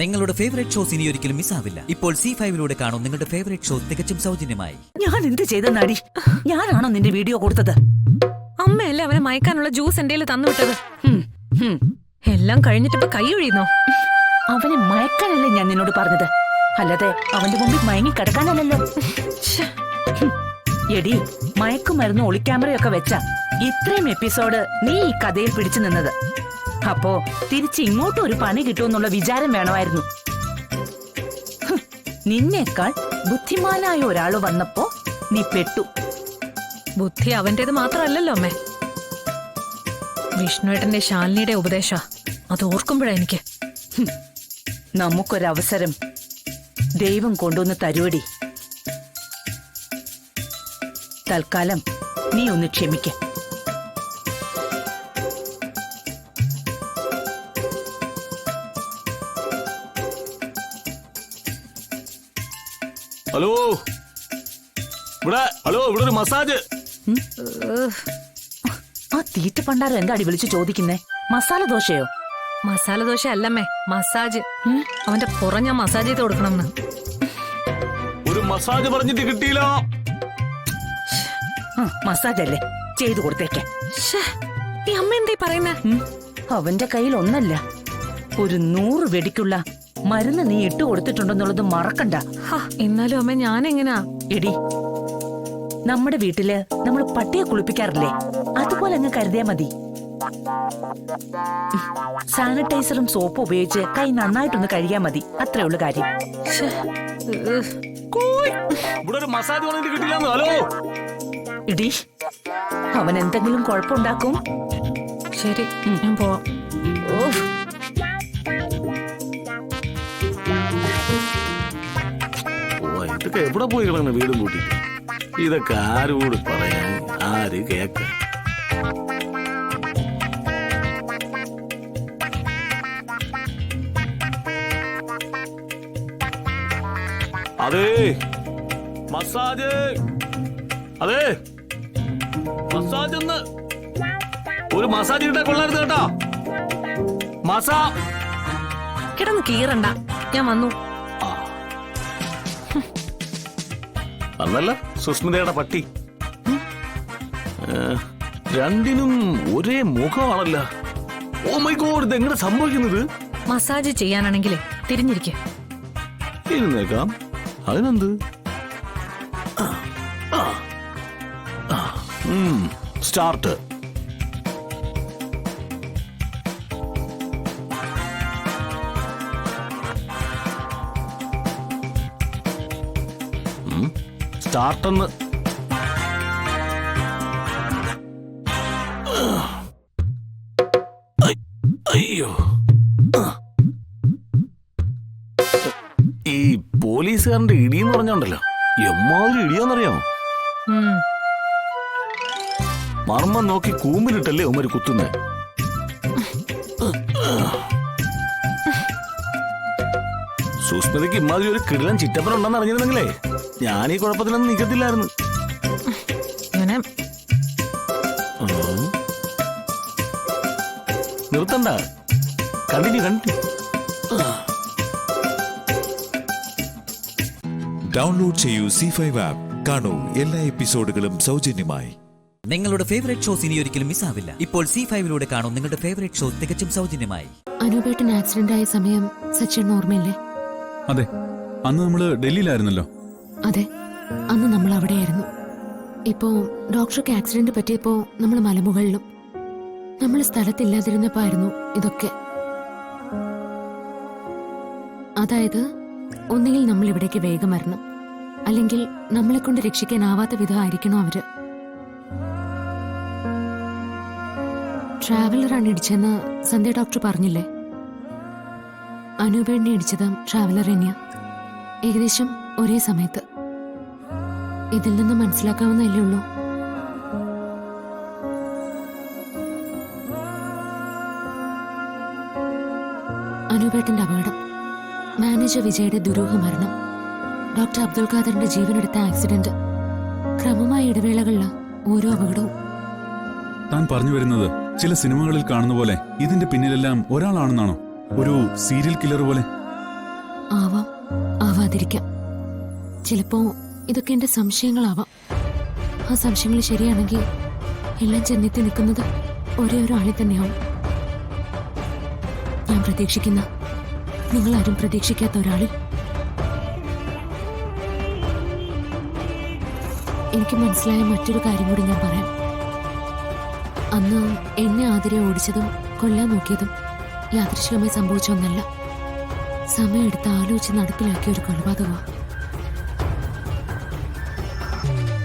നിങ്ങളുടെ favourite shows ഇനി ഒരിക്കലും മിസ്സാവില്ല. ഇപ്പോൾ C5 കാണും നിങ്ങളുടെ ഫേവറേറ്റ് ഷോ തികച്ചും സൗജന്യമായി. ഞാൻ എന്ത് ചെയ്തെന്നാടി? ഞാനാണോ നിന്റെ വീഡിയോ കൊടുത്തത്? അമ്മയല്ലേ അവനെ മയക്കാനുള്ള ജ്യൂസ് എന്റെ തന്നുവിട്ടത്. എല്ലാം കഴിഞ്ഞിട്ടിപ്പോ കൈ ഒഴിയുന്നോ? അവനെ മയക്കാനല്ലേ ഞാൻ നിന്നോട് പറഞ്ഞത്, അല്ലാതെ അവന്റെ മുമ്പിൽ മയങ്ങി കിടക്കാനല്ലല്ലോ. എടി, മയക്കുമരുന്ന് ഒളിക്യാമറയൊക്കെ വെച്ച ഇത്രയും എപ്പിസോഡ് നീ ഈ കഥയിൽ പിടിച്ചു നിന്നത്. അപ്പോ തിരിച്ച് ഇങ്ങോട്ടും ഒരു പണി കിട്ടുമെന്നുള്ള വിചാരം വേണമായിരുന്നു. നിന്നേക്കാൾ ബുദ്ധിമാനായ ഒരാള് വന്നപ്പോ നീ പെട്ടു. ബുദ്ധി അവന്റേത് മാത്രമല്ലല്ലോ അമ്മേ, വിഷ്ണുവേട്ടന്റെ ശാലിനിയുടെ ഉപദേശ. അത് ഓർക്കുമ്പോഴാ എനിക്ക്. നമുക്കൊരവസരം ദൈവം കൊണ്ടുവന്ന് തരുവടി. തൽക്കാലം നീ ഒന്ന് ക്ഷമിക്ക. ഹലോ, ഇവിടെ ഒരു മസാജ്. ആ തീറ്റ പണ്ടാരം എന്താടി വിളിച്ചു ചോദിക്കുന്നേ? മസാല ദോശയോ? മസാല ദോശ അല്ലമ്മേ, മസാജ്. അവന്റെ പുറം ഞാൻ മസാജ് ചെയ്ത് കൊടുക്കണമെന്ന്. ഒരു മസാജ് പറഞ്ഞിട്ട് കിട്ടിയില്ല. മസാജ് അല്ലേ, ചെയ്തു കൊടുത്തേക്ക്. ഈ അമ്മ എന്തായി പറയുന്നേ? അവന്റെ കയ്യിൽ ഒന്നല്ല, ഒരു 100 വെടിക്കുള്ള മരുന്ന് നീ ഇട്ടു കൊടുത്തിട്ടുണ്ടെന്നുള്ളത് മറക്കണ്ട. എന്നാലും അമ്മ ഞാൻ എങ്ങനാ? എടി, നമ്മുടെ വീട്ടില് നമ്മൾ പട്ടിയെ കുളിപ്പിക്കാറില്ലേ, അതുപോലെ അങ്ങ് കരുതിയാ മതി. സാനിറ്റൈസറും സോപ്പും ഉപയോഗിച്ച് കൈ നന്നായിട്ടൊന്ന് കഴുകിയാ മതി, അത്രേ ഉള്ളു കാര്യം. ഇവിടെ ഒരു മസാജ് പറഞ്ഞിട്ട് കിട്ടില്ല. ഹലോ ഇടി, അവൻ എന്തെങ്കിലും കുഴപ്പമുണ്ടാക്കും. ശരി, ഞാൻ പോവാം. ഇതൊക്കെ എവിടെ പോയി കിടക്കുന്ന വീടും കൂട്ടി? ഇതൊക്കെ ആരോട് പറയാൻ, ആര് കേൾക്കാൻ? അതെ മസാജ്, അതെ മസാജ് ഒന്ന് ഒരു മസാജ് കിട്ടാൻ കൊള്ളായിരുന്നു കേട്ടോ. കിടന്ന് കീറണ്ട, ഞാൻ വന്നു. അന്നല്ല സുസ്മിതയുടെ പട്ടി. രണ്ടിനും ഒരേ മുഖമാണല്ലോ. ഓ മൈ ഗോഡ്, ഇതെങ്ങനെ സംഭവിക്കുന്നത്? മസാജ് ചെയ്യാനാണെങ്കിലേ തിരിഞ്ഞിരിക്കെ. ഇരുന്നേക്കാം, അതിനെന്ത്? സ്റ്റാർട്ട്. സ്റ്റാർട്ടെന്ന്. അയ്യോ, ഈ പോലീസുകാരന്റെ ഇടിയെന്ന് പറഞ്ഞോണ്ടല്ലോ, എമ്മാതിരി ഇടിയാന്നറിയാമോ? മർമ്മം നോക്കി കൂമ്പിലിട്ടല്ലേ ഉമ്മര് കുത്തുന്നേ. സുസ്മിതയ്ക്ക് ഇമ്മാതിരി ഒരു കിടിലൻ ചിറ്റപ്പൻ ഉണ്ടെന്ന് അറിഞ്ഞിരുന്നെങ്കിലേ ഞാൻ ഈ കുഴപ്പത്തിലൊന്നും നിൽക്കത്തില്ലായിരുന്നു. നിർത്തണ്ട, കണ്ടിന്യൂ. ഡൗൺലോഡ് ചെയ്യൂ C5 ആപ്പ്. കാണൂ എല്ലാ എപ്പിസോഡുകളും സൗജന്യമായി. നിങ്ങളുടെ ഫേവറേറ്റ് ഷോസ് ഇനി ഒരിക്കലും മിസ്സാവില്ല. ഇപ്പോൾ C5 കാണും നിങ്ങളുടെ ഫേവറേറ്റ് ഷോ തികച്ചും സൗജന്യമായി. അനുപേട്ടൻ ആക്സിഡന്റ് ആയ സമയം സച്ചിൻ ഓർമ്മയില്ലേ? അതെ, അന്ന് നമ്മള് ഡൽഹിയിലായിരുന്നല്ലോ. അതെ, അന്ന് നമ്മൾ അവിടെയായിരുന്നു. ഇപ്പോ ഡോക്ടർക്ക് ആക്സിഡന്റ് പറ്റിയപ്പോ നമ്മൾ മലമുകളിലും. നമ്മൾ സ്ഥലത്തില്ലാതിരുന്നപ്പോ ആയിരുന്നു ഇതൊക്കെ. അതായത് ഒന്നുകിൽ നമ്മൾ ഇവിടേക്ക് വേഗം വരണം, അല്ലെങ്കിൽ നമ്മളെ കൊണ്ട് രക്ഷിക്കാനാവാത്ത വിധം ആയിരിക്കണോ അവര്. ട്രാവലറാണ് ഇടിച്ചെന്ന് സന്ധ്യ ഡോക്ടർ പറഞ്ഞില്ലേ? അനൂപേണ്ണി ഇടിച്ചത് ട്രാവലർ തന്നെയാ, ഏകദേശം ഒരേ സമയത്ത്. ഇതിൽ നിന്ന് മനസ്സിലാക്കാവുന്നതല്ലേ ഉള്ളൂ. അനൂപേട്ടന്റെ അപകടം, മാനേജർ വിജയുടെ ദുരൂഹ മരണം, ഡോക്ടർ അബ്ദുൽ ഖാദറിന്റെ ജീവനെടുത്ത ആക്സിഡന്റ്, ക്രമമായ ഇടവേളകളില ഓരോ അപകടവും. താൻ പറഞ്ഞു വരുന്നത് ചില സിനിമകളിൽ കാണുന്ന പോലെ ഇതിന്റെ പിന്നിലെല്ലാം ഒരാളാണെന്നാണോ? ഒരു സീരിയൽ കില്ലർ പോലെ? ആവാം, ആവാതിരിക്കാം. ചിലപ്പോ ഇതൊക്കെ എന്റെ സംശയങ്ങളാവാം. ആ സംശയങ്ങൾ ശരിയാണെങ്കിൽ എല്ലാം ചെന്നെത്തി നിൽക്കുന്നത് ഒരേ ഒരാളിൽ തന്നെയാവും. ഞാൻ പ്രതീക്ഷിക്കുന്ന, നിങ്ങളാരും പ്രതീക്ഷിക്കാത്ത ഒരാളിൽ. എനിക്ക് മനസ്സിലായ മറ്റൊരു കാര്യം കൂടി ഞാൻ പറയാം. അന്ന് എന്നെ ആതിരെ ഓടിച്ചതും കൊല്ലാൻ നോക്കിയതും യാദൃശ്ചികമായി സംഭവിച്ച ഒന്നല്ല. സമയമെടുത്ത് ആലോചിച്ച് നടപ്പിലാക്കിയ ഒരു കൊലപാതകമാണ്.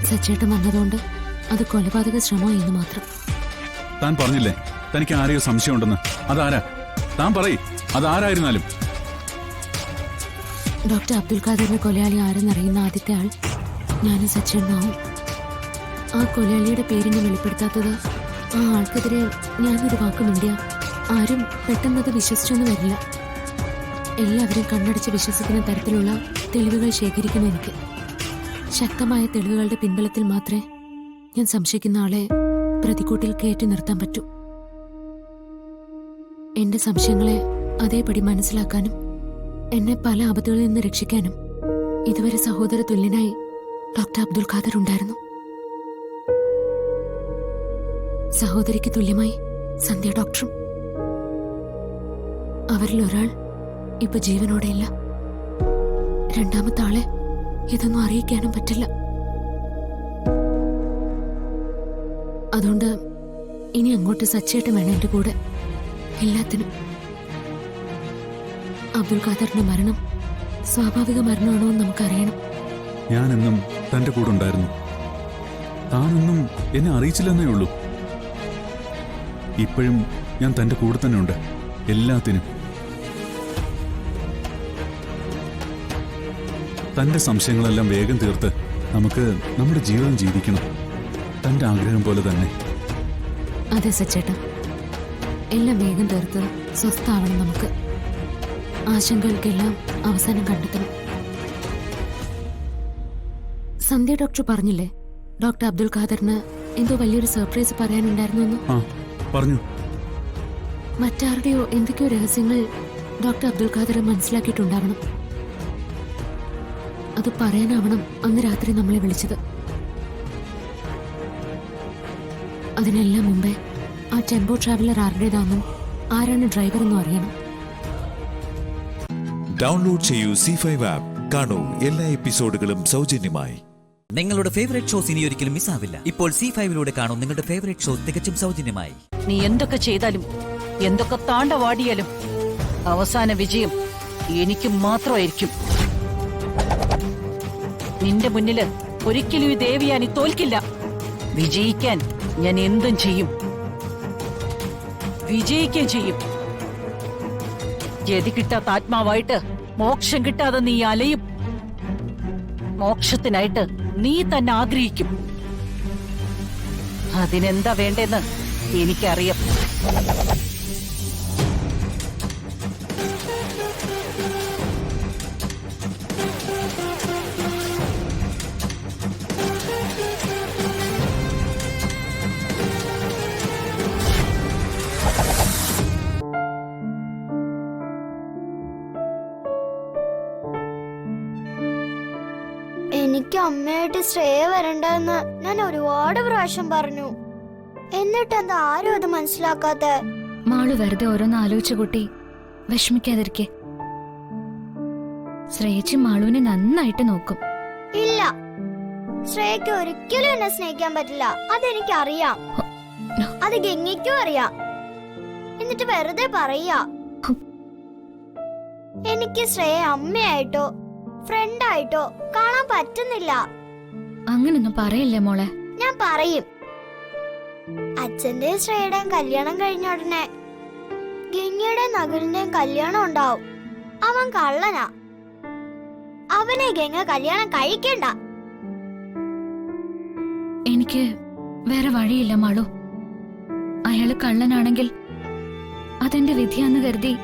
സച്ചേട്ടൻ വന്നതുകൊണ്ട് അത് കൊലപാതക ശ്രമമായി എന്ന് മാത്രം. താൻ പറഞ്ഞില്ലേ തനിക്ക് ആരെയോ സംശയമുണ്ടെന്ന്? അതാരാ? താൻ പറയ്, അതാരായിരുന്നാലും. ഡോക്ടർ അബ്ദുൽ ഖാദറിന്റെ കൊലയാളി ആരെന്നറിയുന്ന ആദ്യത്തെ ആൾ ഞാനും സച്ചേട്ടനാവും. ആ കൊലയാളിയുടെ പേരിനെ വെളിപ്പെടുത്താത്തത് ആ ആൾക്കെതിരെ ഞാനൊരു വാക്ക് മിണ്ടിയ ആരും പെട്ടെന്നത് വിശ്വസിച്ചൊന്നും വരില്ല. എല്ലാവരും കണ്ണടച്ച് വിശ്വസിക്കുന്ന തരത്തിലുള്ള തെളിവുകൾ ശേഖരിക്കുന്ന എനിക്ക്, ശക്തമായ തെളിവുകളുടെ പിൻബലത്തിൽ മാത്രമേ ഞാൻ സംശയിക്കുന്ന ആളെ പ്രതിക്കൂട്ടിൽ കയറ്റി നിർത്താൻ പറ്റൂ. എന്റെ സംശയങ്ങളെ അതേപടി മനസ്സിലാക്കാനും എന്നെ പല ആപത്തുകളിൽ നിന്ന് രക്ഷിക്കാനും ഇതുവരെ സഹോദര തുല്യനായി ഡോക്ടർ അബ്ദുൽ ഖാദർ ഉണ്ടായിരുന്നു. സഹോദരിക്ക് തുല്യമായി സന്ധ്യ ഡോക്ടറും. അവരിൽ ഒരാൾ ഇപ്പൊ ജീവനോടെയില്ല. രണ്ടാമത്തെ ആളെ ഇതൊന്നും അറിയിക്കാനും പറ്റില്ല. അതുകൊണ്ട് ഇനി അങ്ങോട്ട് സച്ചേട്ടൻ വേണം എന്റെ കൂടെ എല്ലാത്തിനും. അബ്ദുൽ ഖാദറിന്റെ മരണം സ്വാഭാവിക മരണമാണോ എന്ന് നമുക്കറിയണം. ഞാനെന്നും തന്റെ കൂടെ ഉണ്ടായിരുന്നു. താനൊന്നും എന്നെ അറിയിച്ചില്ലെന്നേ ഉള്ളൂ. ഇപ്പോഴും ഞാൻ തന്റെ കൂടെ തന്നെ ഉണ്ട്, എല്ലാത്തിനും. തന്റെ സംശയങ്ങളെല്ലാം വേഗം തീർത്ത് നമുക്ക് നമ്മുടെ ജീവിതം ജീവിക്കണം, തന്റെ ആഗ്രഹം പോലെ തന്നെ. അതെ സച്ചേട്ട, എല്ലാം വേഗം തീർത്ത് സ്വസ്ഥാവണം നമുക്ക്. ആശങ്കകൾക്കെല്ലാം അവസാനം കണ്ടെത്തണം. സന്ധ്യ ഡോക്ടർ പറഞ്ഞില്ലേ ഡോക്ടർ അബ്ദുൽ ഖാദറിന് എന്തോ വലിയൊരു സർപ്രൈസ് പറയാനുണ്ടായിരുന്നു. ആ പറഞ്ഞു. മറ്റാരുടെയോ എന്തൊക്കെയോ രഹസ്യങ്ങൾ ഡോക്ടർ അബ്ദുൽ ഖാദർ മനസ്സിലാക്കിയിട്ടുണ്ടാവണം. അത് പറയാനാവണം അന്ന് രാത്രി നമ്മളെ വിളിച്ചത്. അതിനെല്ലാം മുമ്പേ ആ ടെമ്പോ ട്രാവലർ ആരുടേതാണെന്നും ആരാണ് ഡ്രൈവർ എന്നും അറിയണം. ഡൗൺലോഡ് ചെയ്യൂ C5 ആപ്പ്. കാണൂ എല്ലാ എപ്പിസോഡുകളും സൗജന്യമായി. നിങ്ങളുടെ ഫേവറേറ്റ് ഷോസ് ഇനി ഒരിക്കലും മിസ്സാവില്ല. ഇപ്പോൾ C5 കാണൂ നിങ്ങളുടെ ഫേവറേറ്റ് ഷോ തികച്ചും സൗജന്യമായി. നീ എന്തൊക്കെ ചെയ്താലും എന്തൊക്കെ താണ്ടവാടിയാലും അവസാന വിജയം എനിക്ക് മാത്രമായിരിക്കും. നിന്റെ മുന്നില് ഒരിക്കലും ഈ ദേവിയാനി തോൽക്കില്ല. വിജയിക്കാൻ ഞാൻ എന്തും ചെയ്യും, വിജയിക്കുകയും ചെയ്യും. ഗതി കിട്ടാത്ത ആത്മാവായിട്ട് മോക്ഷം കിട്ടാതെ നീ അലയും. മോക്ഷത്തിനായിട്ട് നീ തന്നെ ആഗ്രഹിക്കും. അതിനെന്താ വേണ്ടെന്ന് എനിക്കറിയാം. എനിക്ക് അമ്മയായിട്ട് ശ്രേയ വരണ്ടെന്ന് ഞാൻ ഒരുപാട് പ്രാവശ്യം പറഞ്ഞു. എന്നിട്ട് എന്താ ആരും അത് മനസ്സിലാക്കാത്ത? മാളു വെറുതെ ഓരോന്ന് ആലോചിച്ച കുട്ടി വിഷമിക്കാതിരിക്കെ. ശ്രേയച്ചി മാളുവിനെ നന്നായിട്ട് നോക്കും. ഇല്ല, ശ്രേയക്ക് ഒരിക്കലും എന്നെ സ്നേഹിക്കാൻ പറ്റില്ല. അതെനിക്കറിയാം. അത് ഗംഗയ്ക്കും അറിയാം. എന്നിട്ട് വെറുതെ പറയാ. എനിക്ക് ശ്രേയ അമ്മയായിട്ടോ ഫ്രണ്ടായിട്ടോ കാണാൻ പറ്റുന്നില്ല. അങ്ങനൊന്നും പറയില്ലേ മോളെ. ഞാൻ പറയും. അച്ഛന്റെയും ശ്രേയുടെയും കല്യാണം കഴിഞ്ഞ ഉടനെ ഗംഗയുടെയും നകുലിന്റെയും കല്യാണം ഉണ്ടാവും. അവൻ കള്ളനാ. അവനെ ഗംഗ കല്യാണം കഴിക്കണ്ട. എനിക്ക് വേറെ വഴിയില്ല മാളു. അയാള് കള്ളനാണെങ്കിൽ അതെന്റെ വിധിയാന്ന് കരുതി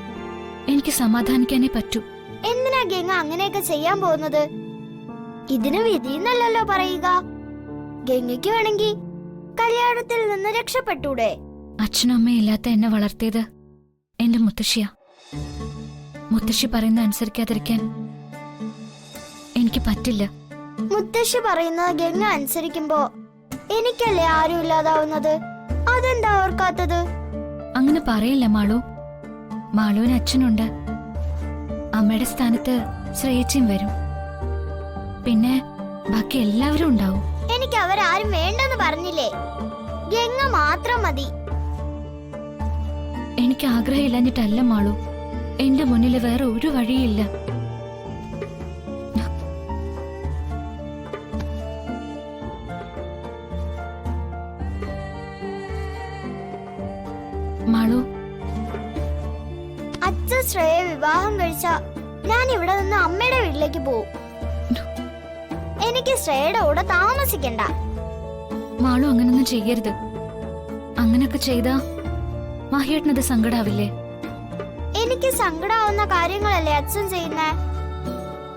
എനിക്ക് സമാധാനിക്കാനേ പറ്റൂ. എന്തിനാ ഗംഗ അങ്ങനെയൊക്കെ ചെയ്യാൻ പോകുന്നത്? ഇതിന് വിധിന്നല്ലല്ലോ പറയുക. ഗംഗയ്ക്ക് വേണമെങ്കിൽ കല്യാണത്തിൽ നിന്ന് രക്ഷപ്പെട്ടൂടെ? അച്ഛനും അമ്മയും ഇല്ലാത്ത എന്നെ വളർത്തിയത് എന്റെ മുത്തശ്ശിയാ. മുത്തശ്ശി പറയുന്ന അനുസരിക്കാതിരിക്കാൻ എനിക്ക് പറ്റില്ല. മുത്തശ്ശി പറയുന്നത് ഗംഗ അനുസരിക്കുമ്പോ എനിക്കല്ലേ ആരും ഇല്ലാതാവുന്നത്? അതെന്താ ഓർക്കാത്തത്? അങ്ങനെ പറയില്ല മാളു. മാളുവിന് അച്ഛനുണ്ട്. അമ്മയുടെ സ്ഥാനത്ത് ശ്രേയച്ചിയും വരും. പിന്നെ ബാക്കി എല്ലാവരും ഉണ്ടാവും. എനിക്ക് അവരാരും വേണ്ടെന്ന് പറഞ്ഞില്ലേ? ഗംഗ മാത്രം മതി. എനിക്ക് ആഗ്രഹമില്ലാഞ്ഞിട്ടല്ല മാളു. എന്റെ മുന്നിൽ വേറെ ഒരു വഴിയില്ല. മാളു, അച്ഛൻ ശ്രേയെ വിവാഹം കഴിച്ച ഞാൻ ഇവിടെ നിന്ന് അമ്മയുടെ വീട്ടിലേക്ക് പോവും. എനിക്ക് ശ്രേയയുടെ കൂടെ താമസിക്കണ്ട. മാളു അങ്ങനൊന്നും ചെയ്യരുത്. അങ്ങനൊക്കെ ചെയ്താ മഹിയേട്ടനത് സങ്കടാവില്ലേ? എനിക്ക് സങ്കടാവുന്ന കാര്യങ്ങളല്ലേ അച്ഛൻ ചെയ്യുന്നേ?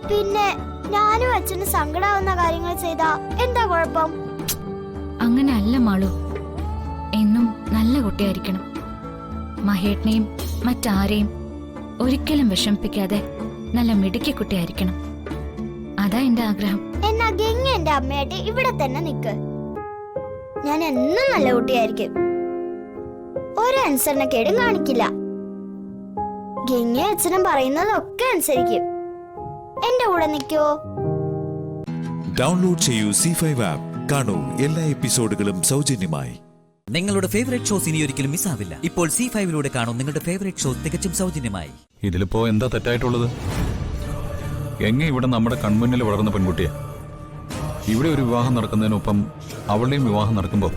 പിന്നെ ഞാനും അച്ഛന് സങ്കടാവുന്ന കാര്യങ്ങൾ ചെയ്താ എന്താ കുഴപ്പം? അങ്ങനെ അല്ല മാളു. എന്നും നല്ല കുട്ടിയായിരിക്കണം. മഹേട്ടനെയും മറ്റാരെയും ഒരിക്കലും വിഷമിപ്പിക്കാതെ നല്ല മിടുക്കി കുട്ടിയായിരിക്കണം. അതാ എന്റെ ആഗ്രഹം. എന്നാ ഗംഗ എന്റെ അമ്മയായിട്ട് ഇവിടെ തന്നെ നിക്ക്. ഞാൻ എന്നും നല്ല കുട്ടിയായിരിക്കും. ഒരു അനുസരണക്കേടും കാണിക്കില്ല. ഗംഗ അച്ഛനും പറയുന്നതൊക്കെ അനുസരിക്കും. എന്റെ കൂടെ നിൽക്കോ? ഡൗൺലോഡ് ചെയ്യൂ C5 ആപ്പ്. കാണൂ എല്ലാ എപ്പിസോഡുകളും സൗജന്യമായി. നിങ്ങളുടെ ഫേവറേറ്റ് ഷോസ് ഇനി ഒരിക്കലും മിസ്സാവില്ല. ഇപ്പോൾ C5 കാണൂ നിങ്ങളുടെ ഫേവറേറ്റ് ഷോ തികച്ചും സൗജന്യമായി. ഇതിലിപ്പോ എന്താ തെറ്റായിട്ടുള്ളത്? എങ്ങനെ ഇവിടെ നമ്മുടെ കൺമുന്നിൽ വളർന്ന പെൺകുട്ടിയെ ഇവിടെ ഒരു വിവാഹം നടക്കുന്നതിനൊപ്പം അവളുടെയും വിവാഹം നടക്കുമ്പോൾ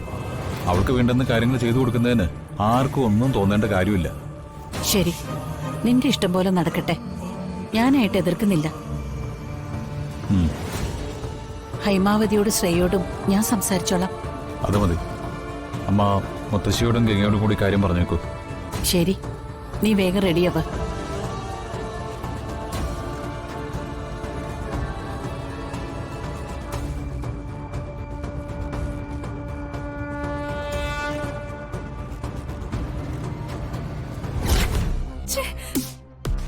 അവൾക്ക് വേണ്ടുന്ന കാര്യങ്ങൾ ചെയ്തു കൊടുക്കുന്നതിന് ആർക്കും ഒന്നും തോന്നേണ്ട കാര്യമില്ല. ശരി, നിന്റെ ഇഷ്ടം പോലെ നടക്കട്ടെ. ഞാനായിട്ട് എതിർക്കുന്നില്ല. ഹൈമാവതിയോട് ശ്രേയോടും ഞാൻ സംസാരിച്ചോളാം. അത് മതി. അമ്മ മുത്തശ്ശിയോടും ഗംഗയോടും കൂടി കാര്യം പറഞ്ഞേക്കൂ. ശരി, നീ വേഗം റെഡിയാവ.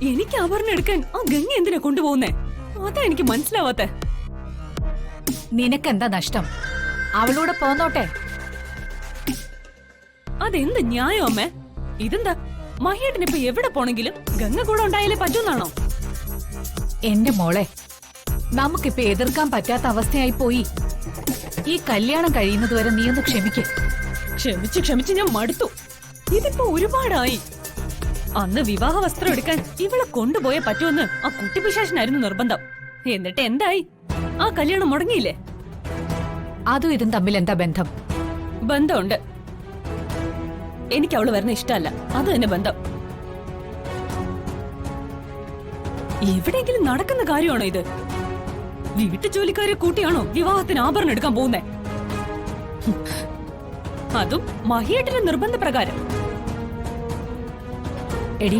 എനിക്ക് ആഭരണം എടുക്കാൻ ആ ഗംഗ എന്തിനാ കൊണ്ടുപോകുന്നേ? അതാ എനിക്ക് മനസ്സിലാവാത്തെ. നിനക്കെന്താ നഷ്ടം? അവളൂടെ പോന്നോട്ടെ. അതെന്ത് ന്യായം അമ്മേ? ഇതെന്താ മഹിയേട്ടൻ ഇപ്പൊ എവിടെ പോണെങ്കിലും ഗംഗ കൂടെ ഉണ്ടായാലേ പറ്റൂന്നാണോ? എന്റെ മോളെ, നമുക്കിപ്പൊ എതിർക്കാൻ പറ്റാത്ത അവസ്ഥയായി പോയി. ഈ കല്യാണം കഴിയുന്നതുവരെ നീ ഒന്ന് ക്ഷമിക്ക്. ക്ഷമിച്ച് ഞാൻ മടുത്തു. ഇതിപ്പോ ഒരുപാടായി. അന്ന് വിവാഹ വസ്ത്രം എടുക്കാൻ ഇവളെ കൊണ്ടുപോയേ പറ്റുമെന്ന് ആ കുട്ടിപ്പിശാശനായിരുന്നു നിർബന്ധം. എന്നിട്ട് എന്തായി? ആ കല്യാണം മുടങ്ങിയില്ലേ? അതും ഇതും തമ്മിൽ എന്താ ബന്ധം? ബന്ധമുണ്ട്. എനിക്ക് അവള് വരുന്ന ഇഷ്ടമല്ല. അത് തന്നെ ബന്ധം. എവിടെയെങ്കിലും നടക്കുന്ന കാര്യമാണോ ഇത്? വീട്ടു ജോലിക്കാരെ കൂട്ടിയാണോ വിവാഹത്തിന് ആഭരണം എടുക്കാൻ പോകുന്നേ? അതും മഹിയേട്ടന്റെ നിർബന്ധപ്രകാരം. എടി,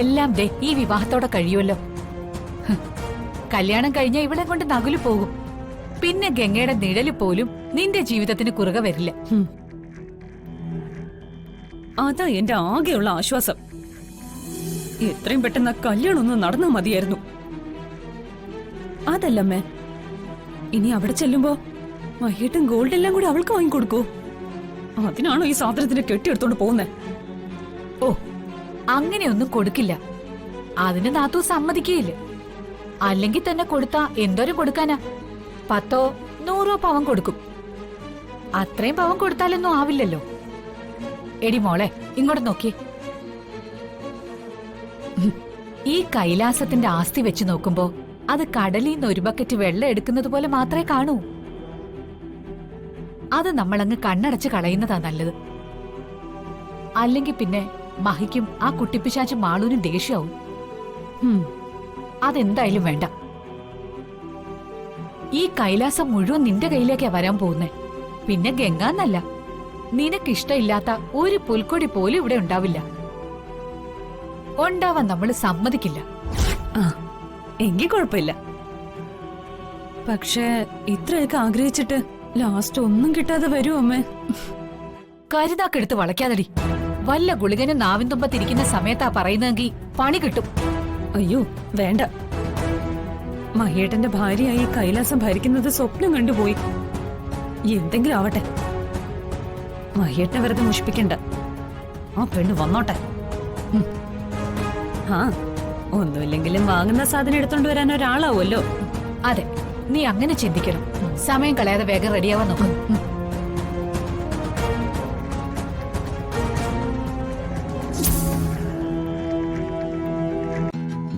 എല്ലാം ദേ ഈ വിവാഹത്തോടെ കഴിയുമല്ലോ. കല്യാണം കഴിഞ്ഞാൽ ഇവളെ കൊണ്ട് നകുല് പോകും. പിന്നെ ഗംഗയുടെ നിഴല് പോലും നിന്റെ ജീവിതത്തിന് കുറുകെ വരില്ല. അതാ എന്റെ ആകെയുള്ള ആശ്വാസം. എത്രയും പെട്ടെന്ന് കല്യാണം ഒന്ന് നടന്നാ മതിയായിരുന്നു. അതല്ലമ്മേ, ഇനി അവിടെ ചെല്ലുമ്പോ മഹിയേട്ടൻ ഗോൾഡ് എല്ലാം കൂടി അവൾക്ക് വാങ്ങിക്കൊടുക്കൂ. അതിനാണോ ഈ സാധനത്തിന് കെട്ടിയെടുത്തോണ്ട് പോകുന്നേ? ഓ, അങ്ങനെയൊന്നും കൊടുക്കില്ല. അതിന് നാത്തു സമ്മതിക്കുകയില്ല. അല്ലെങ്കിൽ തന്നെ കൊടുത്താ എന്തോരം കൊടുക്കാനാ? 10 100 പവൻ കൊടുക്കും. അത്രയും പവൻ കൊടുത്താലൊന്നും ആവില്ലല്ലോ. എടി മോളെ, ഇങ്ങോട്ട് നോക്കി. ഈ കൈലാസത്തിന്റെ ആസ്തി വെച്ച് നോക്കുമ്പോ അത് കടലിൽ നിന്ന് ഒരു ബക്കറ്റ് വെള്ളം എടുക്കുന്നത് പോലെ മാത്രമേ കാണൂ. അത് നമ്മളങ്ങ് കണ്ണടച്ച് കളയുന്നതാ നല്ലത്. അല്ലെങ്കിൽ പിന്നെ മഹിക്കും ആ കുട്ടിപ്പിശാച്ച് മാളൂനും ദേഷ്യാവും. അതെന്തായാലും വേണ്ട. ഈ കൈലാസം മുഴുവൻ നിന്റെ കയ്യിലേക്കാ വരാൻ പോകുന്നേ. പിന്നെ ഗംഗാന്നല്ല, നിനക്കിഷ്ടമില്ലാത്ത ഒരു പുൽക്കൊടി പോലും ഇവിടെ ഉണ്ടാവില്ല. ഉണ്ടാവാൻ നമ്മൾ സമ്മതിക്കില്ല. എങ്കിൽ കുഴപ്പമില്ല. പക്ഷേ ഇത്രയൊക്കെ ആഗ്രഹിച്ചിട്ട് ലാസ്റ്റ് ഒന്നും കിട്ടാതെ വരൂ അമ്മേ. കരുതാക്കെടുത്ത് വളയ്ക്കാതടി. വല്ല ഗുളികനും നാവിൻ തുമ്പത്തിരിക്കുന്ന സമയത്താ പറയുന്നതെങ്കിൽ പണി കിട്ടും. അയ്യോ വേണ്ട. മഹേട്ടന്റെ ഭാര്യയായി കൈലാസം ഭരിക്കുന്നത് സ്വപ്നം കണ്ടുപോയി. എന്തെങ്കിലും ആവട്ടെ, മഹേട്ടനെ വെറുതെ മുഷിപ്പിക്കണ്ട. ആ പെണ്ണ് വന്നോട്ടെ. ആ ഒന്നുമില്ലെങ്കിലും വാങ്ങുന്ന സാധനം എടുത്തോണ്ട് വരാൻ ഒരാളാവുമല്ലോ. അതെ, നീ അങ്ങനെ ചിന്തിക്കണം. സമയം കളയാതെ വേഗം റെഡിയാവാൻ നോക്കും.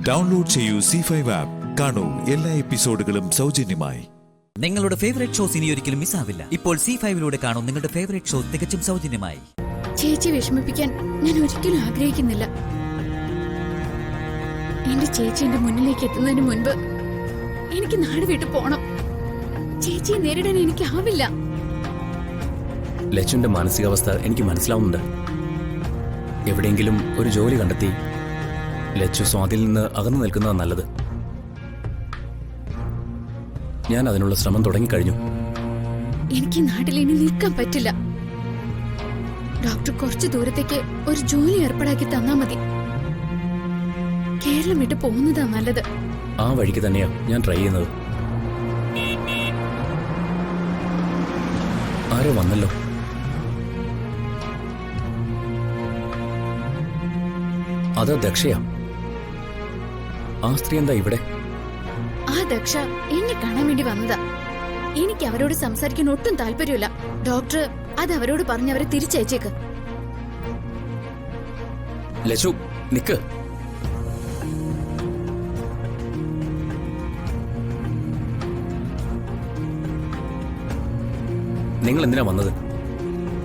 ഡൗൺലോഡ് ചെയ്യൂ C5 ആപ്പ്. കാണൂ എല്ലാ എപ്പിസോഡുകളും സൗജന്യമായി. നിങ്ങളുടെ ഫേവറേറ്റ് ഷോസ് ഇനി ഒരിക്കലും മിസ്സാവില്ല. ഇപ്പോൾ C5 കാണൂ നിങ്ങളുടെ ഫേവറേറ്റ് ഷോ തികച്ചും സൗജന്യമായി. ചേച്ചി വിഷമിപ്പിക്കാൻ ഞാൻ ഒരിക്കലും ആഗ്രഹിക്കുന്നില്ല. എന്റെ ചേച്ചി എന്റെ മുന്നിലേക്ക് എത്തുന്നതിന് മുൻപ് എനിക്ക് നാട് വിട്ടു പോണം. ചേച്ചിയെ നേരിടാൻ എനിക്കാവില്ല. ലച്ചുവിന്റെ മാനസികാവസ്ഥ എനിക്ക് മനസ്സിലാവുന്നുണ്ട്. എവിടെയെങ്കിലും ഒരു ജോലി കണ്ടെത്തി ലച്ചു സ്വാതിയിൽ നിന്ന് അകന്നു നിൽക്കുന്നതാണ് നല്ലത്. ഞാൻ അതിനുള്ള ശ്രമം തുടങ്ങിക്കഴിഞ്ഞു. എനിക്ക് നാട്ടിൽ ഇനി നിൽക്കാൻ പറ്റില്ല. ഡോക്ടർ കുറച്ചു ദൂരത്തേക്ക് ഒരു ജോലി ഏർപ്പാടാക്കി തന്നാ മതി. കേരളം വിട്ട് പോകുന്നതാ നല്ലത്. ആ വഴിക്ക് തന്നെയാ ഞാൻ ട്രൈ ചെയ്യുന്നത്. ആരോ വന്നല്ലോ. അത് ദക്ഷയാ. ആ സ്ത്രീ എന്താ ഇവിടെ? ആ ദക്ഷ എന്നെ കാണാൻ വേണ്ടി വന്നതാ. എനിക്ക് അവരോട് സംസാരിക്കാൻ ഒട്ടും താല്പര്യമില്ല. ഡോക്ടർ അത് അവരോട് പറഞ്ഞവരെ തിരിച്ചയച്ചേക്ക്. ലച്ചു നിക്ക്. നിങ്ങൾ എന്തിനാ വന്നത്?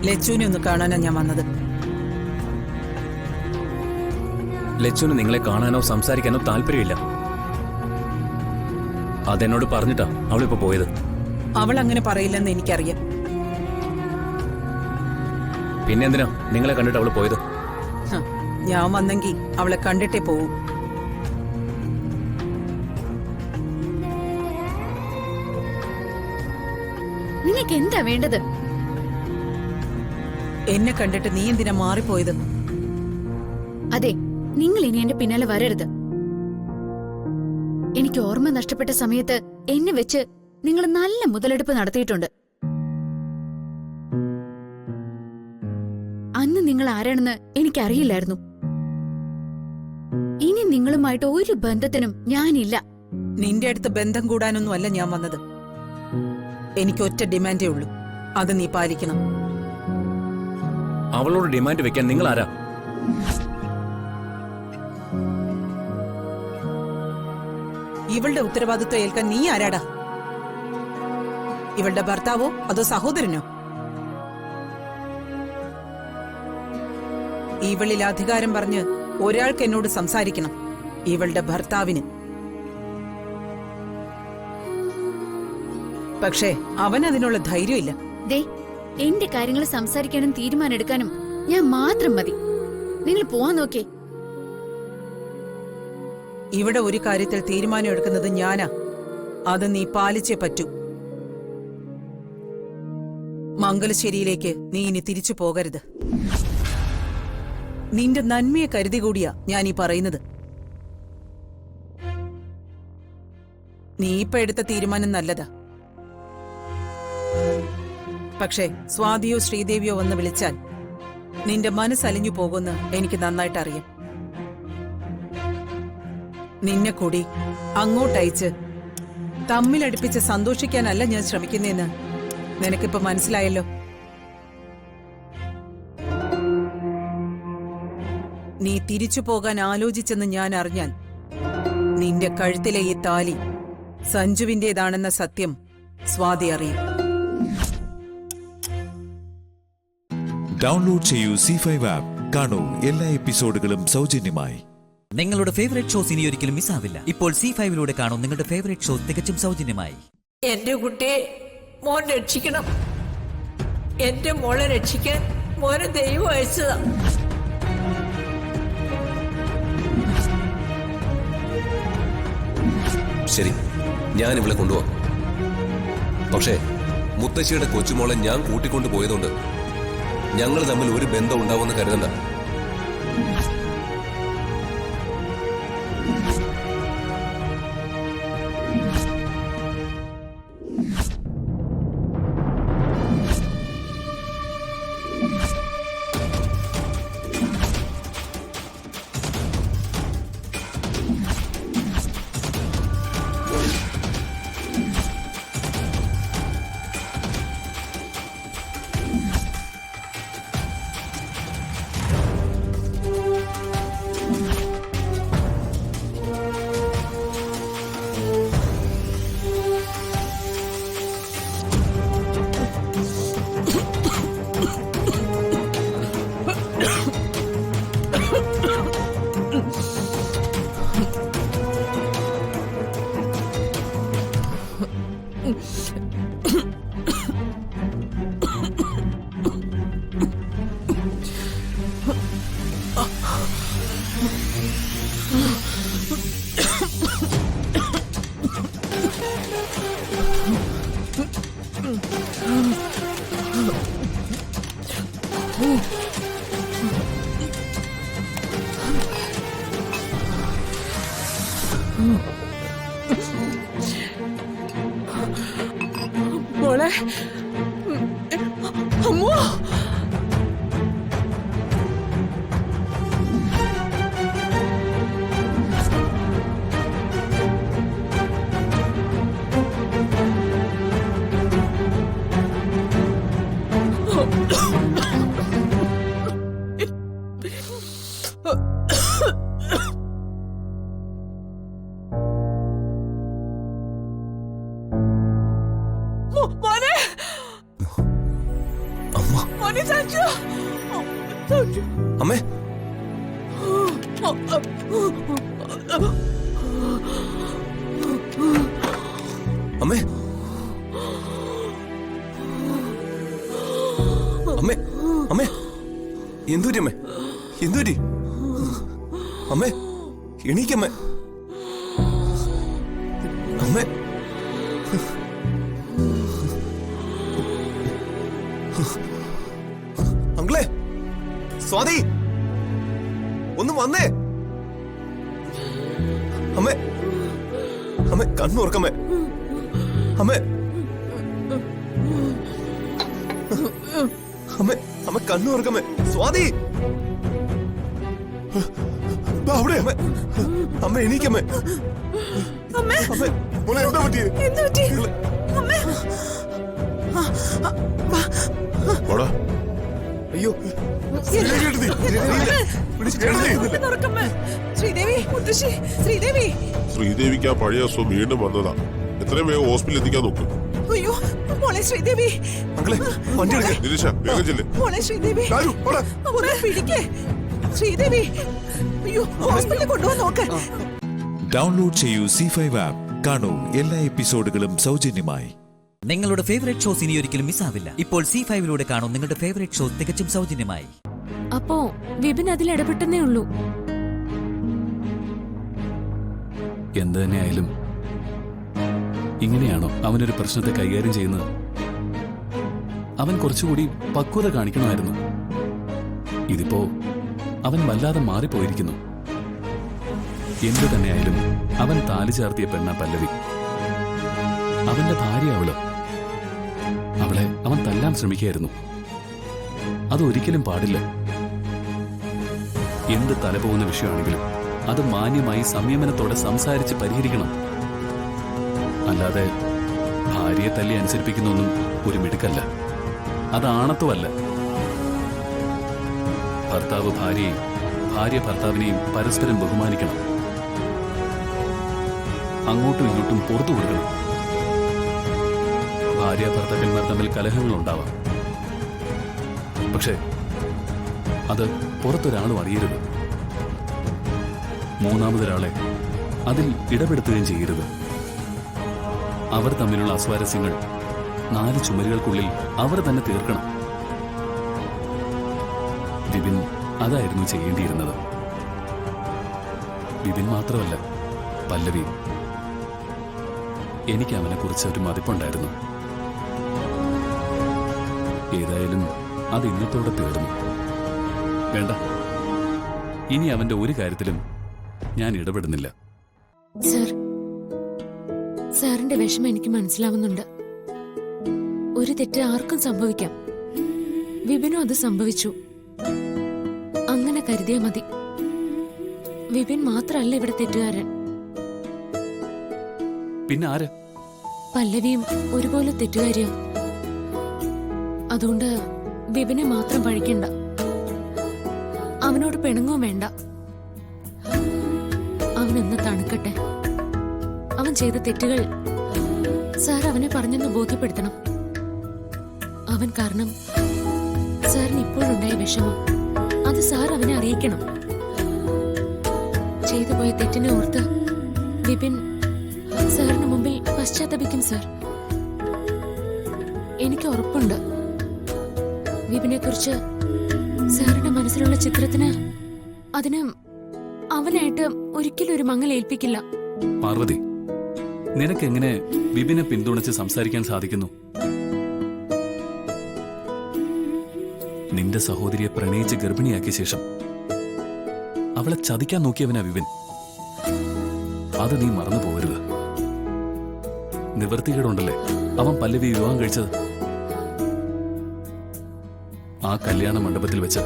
ലച്ചുവിനെ ഒന്ന് കാണാനാ ഞാൻ വന്നത്. ലച്ചുവിന് നിങ്ങളെ കാണാനോ സംസാരിക്കാനോ താല്പര്യമില്ല. അതെന്നോട് പറഞ്ഞിട്ടാ അവളിപ്പോ പോയത്. അവൾ അങ്ങനെ പറയില്ലെന്ന് എനിക്കറിയാം. പിന്നെന്തിനാ നിങ്ങളെ കണ്ടിട്ട് അവള് പോയത്? ഞാൻ വന്നെങ്കിൽ അവളെ കണ്ടിട്ടേ പോവും. നിനക്ക് എന്താ വേണ്ടത്? എന്നെ കണ്ടിട്ട് നീ എന്തിനാ മാറിപ്പോയത്? അതെ, നിങ്ങൾ ഇനി എന്റെ പിന്നാലെ വരരുത്. എനിക്ക് ഓർമ്മ നഷ്ടപ്പെട്ട സമയത്ത് എന്നെ വെച്ച് നിങ്ങൾ നല്ല മുതലെടുപ്പ് നടത്തിയിട്ടുണ്ട്. അന്ന് നിങ്ങൾ ആരാണെന്ന് എനിക്കറിയില്ലായിരുന്നു. ഇനി നിങ്ങളുമായിട്ട് ഒരു ബന്ധത്തിനും ഞാനില്ല. നിന്റെ അടുത്ത് ബന്ധം കൂടാനൊന്നുമല്ല ഞാൻ വന്നത്. എനിക്ക് ഒറ്റ ഡിമാൻഡേ ഉള്ളൂ, അത് നീ പാലിക്കണം. അവളോട് ഡിമാൻഡ് വെക്കാൻ നിങ്ങൾ ആരാ? ഇവളുടെ ഉത്തരവാദിത്വം ഏൽക്കാൻ നീ ആരാടാ? ഇവളുടെ ഭർത്താവോ അതോ സഹോദരനോ? ഇവളിൽ അധികാരം പറഞ്ഞ് ഒരാൾക്ക് എന്നോട് സംസാരിക്കണം, ഇവളുടെ ഭർത്താവിന്. പക്ഷേ അവൻ അതിനുള്ള ധൈര്യമില്ല. ദേ, എന്റെ കാര്യങ്ങൾ സംസാരിക്കാനും തീരുമാനമെടുക്കാനും ഞാൻ മാത്രം മതി. നിങ്ങൾ പോവാൻ നോക്കേ. ഇവിടെ ഒരു കാര്യത്തിൽ തീരുമാനം എടുക്കുന്നത് ഞാനാ, അത് നീ പാലിച്ചേ പറ്റൂ. മംഗലശ്ശേരിയിലേക്ക് നീ ഇനി തിരിച്ചു പോകരുത്. നിന്റെ നന്മയെ കരുതി കൂടിയാ ഞാൻ ഈ പറയുന്നത്. നീ ഇപ്പൊ എടുത്ത തീരുമാനം നല്ലതാ. പക്ഷേ സ്വാതിയോ ശ്രീദേവിയോ വന്ന് വിളിച്ചാൽ നിന്റെ മനസ്സലിഞ്ഞു പോകുമെന്ന് എനിക്ക് നന്നായിട്ട് അറിയാം. നിന്നെ കൂടി അങ്ങോട്ടയച്ച് തമ്മിലടുപ്പിച്ച് സന്തോഷിക്കാനല്ല ഞാൻ ശ്രമിക്കുന്നേന്ന് നിനക്കിപ്പോ മനസ്സിലായല്ലോ. നീ തിരിച്ചു പോകാൻ ആലോചിച്ചെന്ന് ഞാൻ അറിഞ്ഞാൽ നിന്റെ കഴുത്തിലെ ഈ താലി സഞ്ജുവിന്റേതാണെന്ന സത്യം സ്വാതി അറിയും. ഡൗൺലോഡ് ചെയ്യൂ C5 ആപ്പ്. കാണൂ എല്ലാ എപ്പിസോഡുകളും സൗജന്യമായി. നിങ്ങളുടെ ഫേവറേറ്റ് ഷോസ് ഇനി ഒരിക്കലും മിസ്സാവില്ല. ഇപ്പോൾ C5 കാണൂ നിങ്ങളുടെ ഫേവറേറ്റ് ഷോ തികച്ചും സൗജന്യമായി. എന്റെ കുട്ടിയെ മോൻ രക്ഷിക്കണം. എന്റെ മോളെ രക്ഷിക്കാൻ മോനെ ദൈവം അയച്ചതാ. ശരി, ഞാൻ ഇവളെ കൊണ്ടുപോവാം. പക്ഷേ മുത്തശ്ശിയുടെ കൊച്ചുമോളെ ഞാൻ കൂട്ടിക്കൊണ്ടു പോയതുകൊണ്ട് ഞങ്ങൾ തമ്മിൽ ഒരു ബന്ധം ഉണ്ടാവുമെന്ന് കരുതണ്ട. മോളെ അമ്മോ അമ്മേ അമ്മേ അമ്മേ അമ്മേ എന്തുപറ്റി അമ്മേ എന്തുപറ്റി അമ്മേ എണീക്കമ്മേ അമ്മേ അങ്കിളേ സ്വാതി ഒന്ന് വന്നേ അമ്മേ അമ്മേ കണ്ണുറക്കമ്മേ അമ്മേ അമ്മേ അമ്മ കണ്ണുറക്കമ്മേ സ്വാതി അവിടെ അമ്മേ അമ്മ എണീക്കമ്മേ അമ്മേ മോളെ എന്താ പറ്റിയത് അയ്യോ ശ്രീദേവിക്ക് ആ പഴയ അസുഖം വീണ്ടും വന്നതാ. എത്രയും വേഗം ഹോസ്പിറ്റലിൽ എത്തിക്കാൻ നോക്കും. അയ്യോ മോളെ ശ്രീദേവി നിരീഷ വേഗം ചെല്ല്. മോളെ ശ്രീദേവി പിടിക്കേ ശ്രീദേവി അയ്യോ ഹോസ്പിറ്റലിൽ കൊണ്ടുപോകാൻ നോക്ക്. ഡൗൺലോഡ് ചെയ്യൂ C5 ആപ്പ്. കാണൂ എല്ലാ എപ്പിസോഡുകളും സൗജന്യമായി. നിങ്ങളുടെ ഫേവറേറ്റ് ഷോസ് ഇനി ഒരിക്കലും മിസ്സാവില്ല. ഇപ്പോൾ C5 കാണൂ നിങ്ങളുടെ ഫേവറേറ്റ് ഷോ തികച്ചും സൗജന്യമായി. അപ്പോ വിപിൻ അതിൽ ഇടപെട്ടെന്നേ ഉള്ളൂ. എന്ത് തന്നെയായാലും ഇങ്ങനെയാണോ അവനൊരു പ്രശ്നത്തെ കൈകാര്യം ചെയ്യുന്നത്? അവൻ കുറച്ചുകൂടി പക്വത കാണിക്കണമായിരുന്നു. ഇതിപ്പോ അവൻ വല്ലാതെ മാറിപ്പോയിരിക്കുന്നു. എന്തു തന്നെയായാലും അവൻ താലി ചാർത്തിയ പെണ്ണ പല്ലവി. അവന്റെ ഭാര്യ അവളെ അവൻ തല്ലാൻ ശ്രമിക്കുകയായിരുന്നു. അതൊരിക്കലും പാടില്ല. എന്ത് തലപോകുന്ന വിഷയമാണെങ്കിലും അത് മാന്യമായി സംയമനത്തോടെ സംസാരിച്ച് പരിഹരിക്കണം. അല്ലാതെ ഭാര്യയെ തല്ലി അനുസരിപ്പിക്കുന്നൊന്നും ഒരു മിടുക്കല്ല. അത് ആണത്വമല്ല. ഭർത്താവ് ഭാര്യയെയും ഭാര്യ ഭർത്താവിനെയും പരസ്പരം ബഹുമാനിക്കണം. അങ്ങോട്ടും ഇങ്ങോട്ടും പുറത്തു കൊടുക്കണം. ഭാര്യ ഭർത്താക്കന്മാർ തമ്മിൽ കലഹങ്ങളുണ്ടാവാം. പക്ഷേ അത് പുറത്തൊരാളും അറിയരുത്. മൂന്നാമതൊരാളെ അതിൽ ഇടപെടുത്തുകയും ചെയ്യരുത്. അവർ തമ്മിലുള്ള അസ്വാരസ്യങ്ങൾ 4 ചുമരുകൾക്കുള്ളിൽ അവർ തന്നെ തീർക്കണം. വിപിൻ അതായിരുന്നു ചെയ്യേണ്ടിയിരുന്നത്. വിപിൻ മാത്രമല്ല, പല്ലവിയും. എനിക്ക് അവനെക്കുറിച്ച് ഒരു മതിപ്പുണ്ടായിരുന്നു. ഏതായാലും അത് ഇന്നത്തോടെ തീർന്നു. വേണ്ട, ഇനി അവന്റെ ഒരു കാര്യത്തിലും ഞാൻ ഇടപെടുന്നില്ല. സാറിന്റെ വിഷമം എനിക്ക് മനസ്സിലാവുന്നുണ്ട്. ഒരു തെറ്റ് ആർക്കും സംഭവിക്കാം. വിപിനും അത് സംഭവിച്ചു. അങ്ങനെ കരുതിയാ മതി. വിപിൻ മാത്രമല്ല ഇവിടെ തെറ്റുകാരൻ. പിന്നെ ആര്? പല്ലവിയും ഒരുപോലെ തെറ്റുകാരിയാ. അതുകൊണ്ട് വിപിനെ മാത്രം പഴിക്കണ്ട. അവനോട് പിണങ്ങും വേണ്ട. അവനൊന്ന് തണുക്കട്ടെ. അവൻ ചെയ്ത തെറ്റുകൾ സാർ അവനെ പറഞ്ഞൊന്ന് ബോധ്യപ്പെടുത്തണം. അവൻ കാരണം സാറിന് ഇപ്പോഴുണ്ടായ വിഷമം അത് സാർ അവനെ അറിയിക്കണം. ചെയ്തു പോയ തെറ്റിനെ ഓർത്ത് വിപിൻ സാറിന് മുമ്പിൽ പശ്ചാത്തപിക്കും സാർ. എനിക്ക് ഉറപ്പുണ്ട് വിപിനെ കുറിച്ച് സാറിന്റെ മനസ്സിലുള്ള ചിത്രത്തിന് അതിന് അവനായിട്ട് ഒരിക്കലും ഒരു മങ്ങൽ ഏൽപ്പിക്കില്ല. പാർവതി, നിനക്കെങ്ങനെ വിപിനെ പിന്തുണച്ച് സംസാരിക്കാൻ സാധിക്കുന്നു? നിന്റെ സഹോദരിയെ പ്രണയിച്ച് ഗർഭിണിയാക്കിയ ശേഷം അവളെ ചതിക്കാൻ നോക്കിയവനാ വിപിൻ. അത് നീ മറന്നു പോകരുത്. നിവൃത്തികേടുണ്ടല്ലേ അവൻ പല്ലവി വിവാഹം കഴിച്ചത്. ആ കല്യാണ മണ്ഡപത്തിൽ വെച്ച്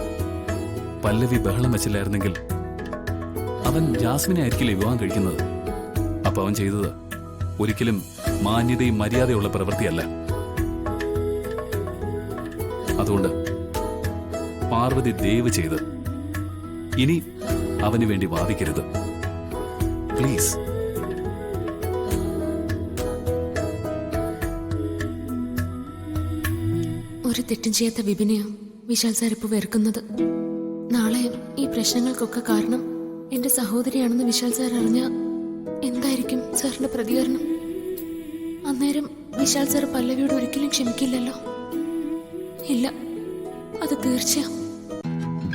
പല്ലവി ബഹളം വെച്ചില്ലായിരുന്നെങ്കിൽ അവൻ ജാസ്മിനെ ആയിരിക്കില്ലേ വിവാഹം കഴിക്കുന്നത്. അപ്പൊ അവൻ ചെയ്തത് ഒരിക്കലും മാന്യതയും മര്യാദയുള്ള പ്രവൃത്തിയല്ല. അതുകൊണ്ട് പാർവതി ദയവ് ചെയ്ത് ഇനി അവന് വേണ്ടി വാദിക്കരുത് പ്ലീസ്. ഒരു തെറ്റും ചെയ്യാത്ത വിപിനെയോ വിശാൽ സാർ ഇപ്പൊ വെറുക്കുന്നത്. നാളെ ഈ പ്രശ്നങ്ങൾക്കൊക്കെ കാരണം എന്റെ സഹോദരിയാണെന്ന് വിശാൽ സാർ അറിഞ്ഞ എന്തായിരിക്കും സാറിന്റെ പ്രതികരണം? അന്നേരം വിശാൽ സാർ പല്ലവിയോട് ഒരിക്കലും ക്ഷമിക്കില്ലല്ലോ. ഇല്ല, അത് തീർച്ചയായും.